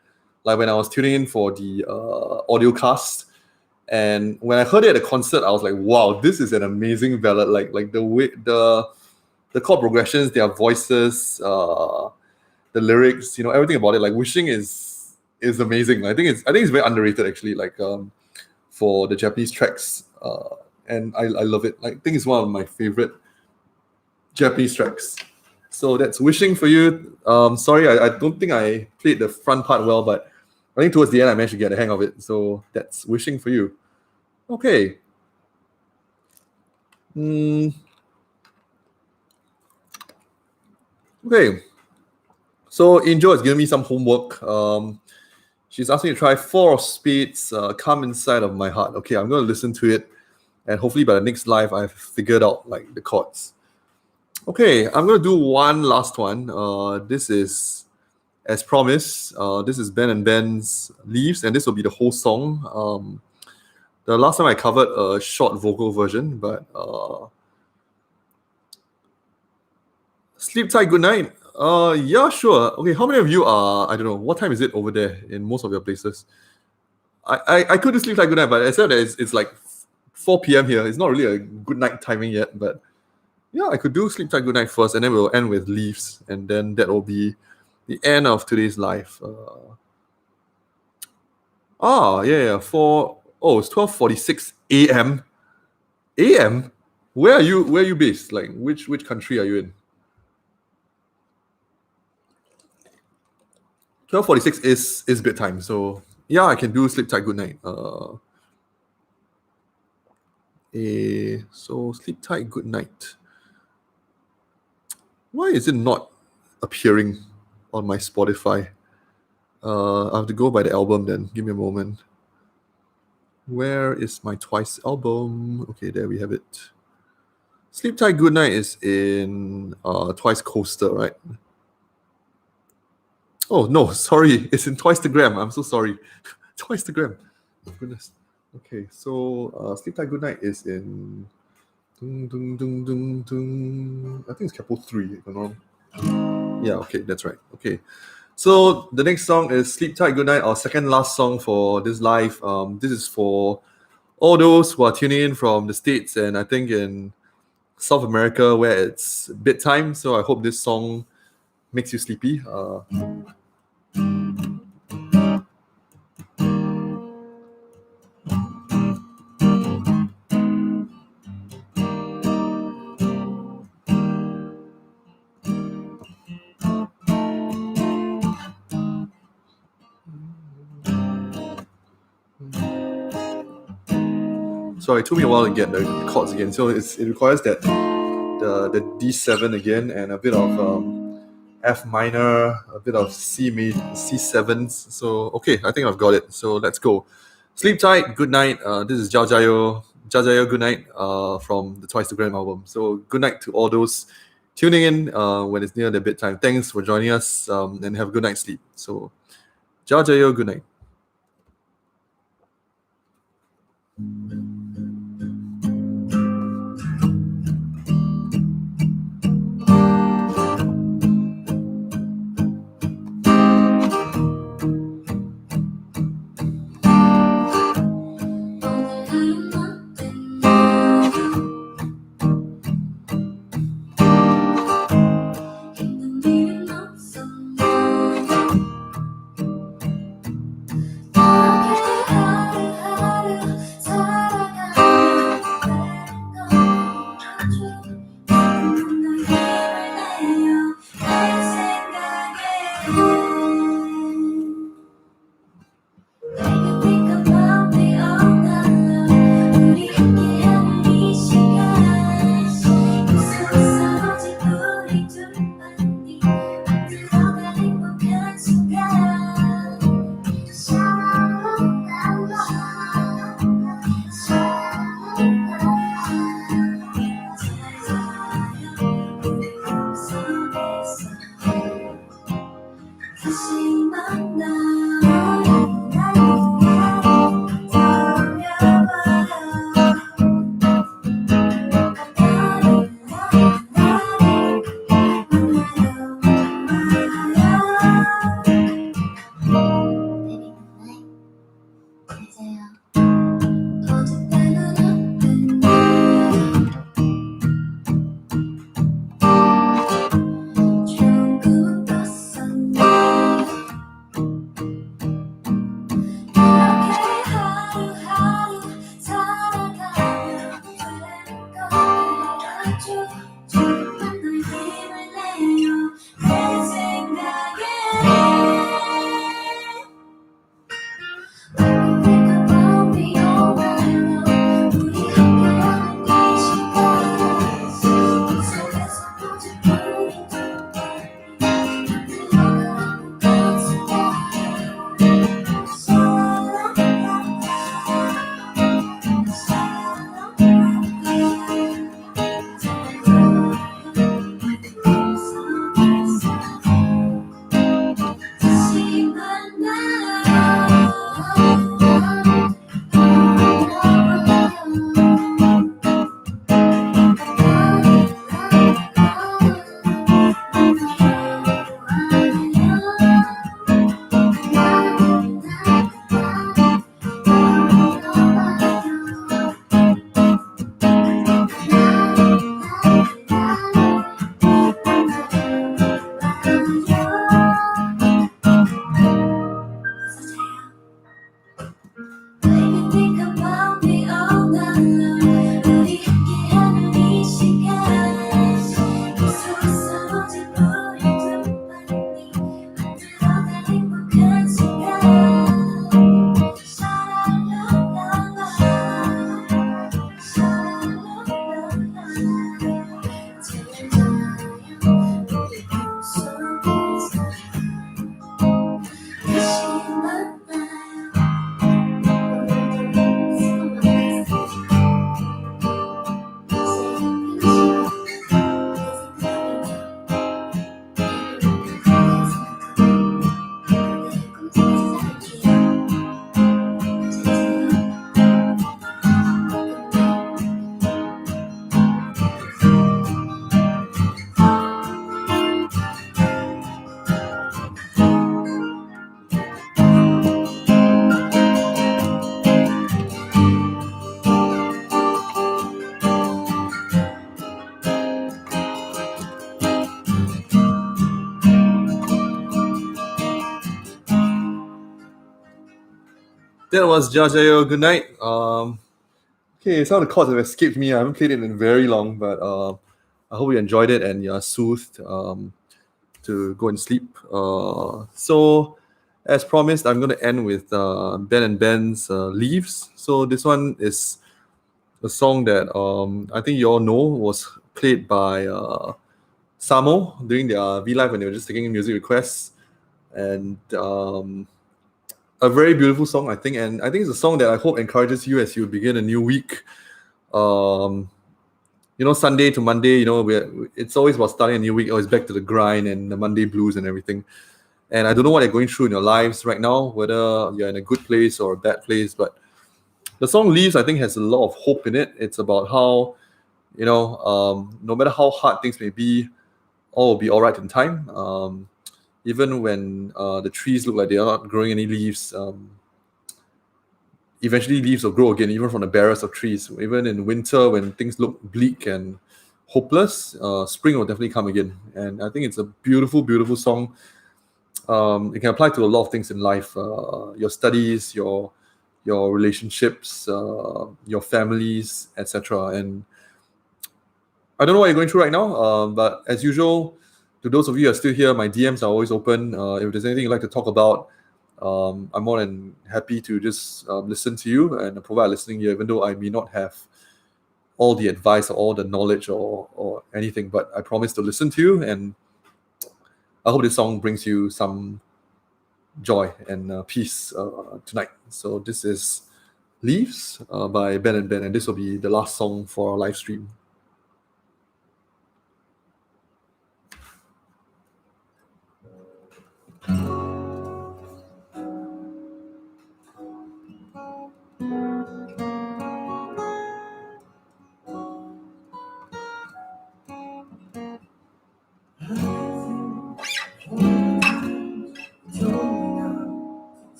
S1: Like when I was tuning in for the audio cast, and when I heard it at a concert, I was like, "Wow, this is an amazing ballad!" Like the way the chord progressions, their voices, the lyrics, everything about it. Like Wishing is amazing. I think it's very underrated actually. Like for the Japanese tracks, and I love it. Like, I think it's one of my favorite Japanese tracks. So that's Wishing for you. Sorry, I don't think I played the front part well, but I think towards the end I managed to get the hang of it. So that's Wishing for you. Okay. Okay. So Angel has given me some homework. She's asked me to try Four of Spades, Come Inside of My Heart. Okay, I'm going to listen to it, and hopefully by the next live I've figured out like the chords. Okay, I'm going to do one last one. This is, as promised, this is Ben and Ben's Leaves, and this will be the whole song. The last time I covered a short vocal version, but Sleep tight, good night. Yeah, sure. Okay, how many of you are, I don't know, what time is it over there in most of your places? I could do sleep tight, good night, but I said that it's like 4 p.m. here. It's not really a good night timing yet, but yeah, I could do sleep tight, good night first, and then we'll end with leaves, and then that will be the end of today's live. Yeah, it's 12:46 a.m. a.m. Where are you? Where are you based? Like, which country are you in? 12:46 is bedtime, so yeah, I can do sleep tight, good night. So sleep tight, good night. Why is it not appearing on my Spotify? I have to go by the album then. Give me a moment. Where is my Twice album? Okay, there we have it. Sleep Tight Good Night is in Twice Coaster, right? Oh no, sorry, it's in Twice the Gram. I'm so sorry. Twice the Gram. Oh, goodness. Okay, so Sleep Tight Good Night is in I think it's Capo 3, if I'm not wrong. Yeah, okay, that's right. Okay. So the next song is Sleep Tight Good Night, our second last song for this live. This is for all those who are tuning in from the States and I think in South America where it's bedtime. So I hope this song makes you sleepy. Sorry, it took me a while to get the chords again. So it requires that the D7 again and a bit of F minor, a bit of C7s. So okay, I think I've got it. So let's go. Sleep tight, good night. This is Jajayo, good night from the Twice the Gram album. So good night to all those tuning in when it's near their bedtime. Thanks for joining us and have a good night's sleep. So Jajayo, good night. That was Jajayo. Good night. Okay, some of the chords have escaped me. I haven't played it in very long, but I hope you enjoyed it and you're soothed to go and sleep. So, as promised, I'm going to end with Ben and Ben's Leaves. So, this one is a song that I think you all know was played by Samo during their V Live when they were just taking music requests. And a very beautiful song, I think. And I think it's a song that I hope encourages you as you begin a new week. Sunday to Monday, it's always about starting a new week, always back to the grind and the Monday blues and everything. And I don't know what you're going through in your lives right now, whether you're in a good place or a bad place, but the song Leaves, I think, has a lot of hope in it. It's about how, no matter how hard things may be, all will be all right in time. Even when the trees look like they are not growing any leaves, eventually leaves will grow again, even from the barest of trees. Even in winter, when things look bleak and hopeless, spring will definitely come again. And I think it's a beautiful, beautiful song. It can apply to a lot of things in life, your studies, your relationships, your families, etc. And I don't know what you're going through right now, but as usual, to those of you who are still here, my DMs are always open. If there's anything you'd like to talk about, I'm more than happy to just listen to you and provide listening ear, even though I may not have all the advice or all the knowledge or anything, but I promise to listen to you, and I hope this song brings you some joy and peace tonight. So this is Leaves by Ben and Ben, and this will be the last song for our live stream.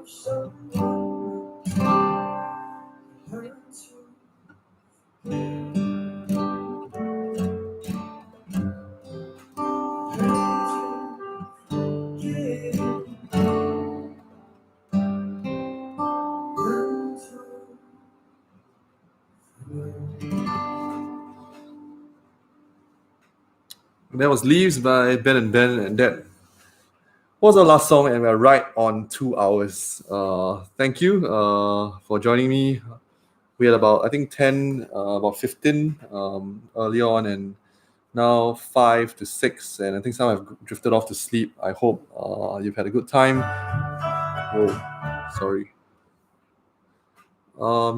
S1: That was Leaves by Ben and Ben, and that was our last song, and we're right on 2 hours. Thank you for joining me. We had about, I think, 10, about 15 early on, and now 5 to 6, and I think some have drifted off to sleep. I hope you've had a good time. Oh, sorry.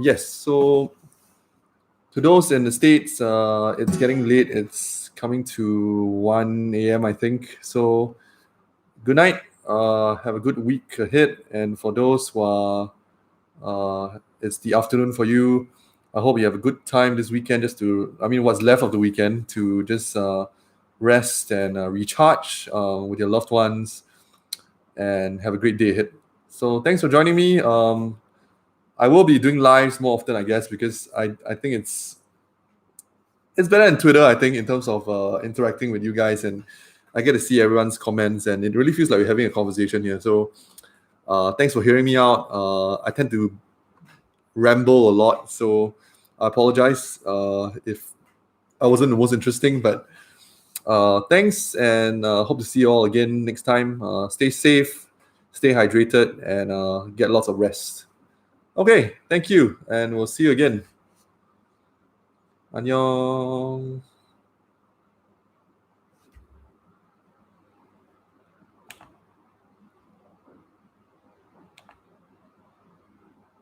S1: Yes, so to those in the States, it's getting late. It's coming to 1 a.m., I think. So good night. Have a good week ahead. And for those who are, it's the afternoon for you. I hope you have a good time this weekend. What's left of the weekend, to just rest and recharge with your loved ones, and have a great day ahead. So thanks for joining me. I will be doing lives more often, I guess, because I think it's better than Twitter, I think, in terms of interacting with you guys, and I get to see everyone's comments, and it really feels like we're having a conversation here. So thanks for hearing me out. I tend to ramble a lot, so I apologize if I wasn't the most interesting, but thanks, and hope to see you all again next time. Stay safe, stay hydrated, and get lots of rest. Okay, thank you, and we'll see you again. 안녕.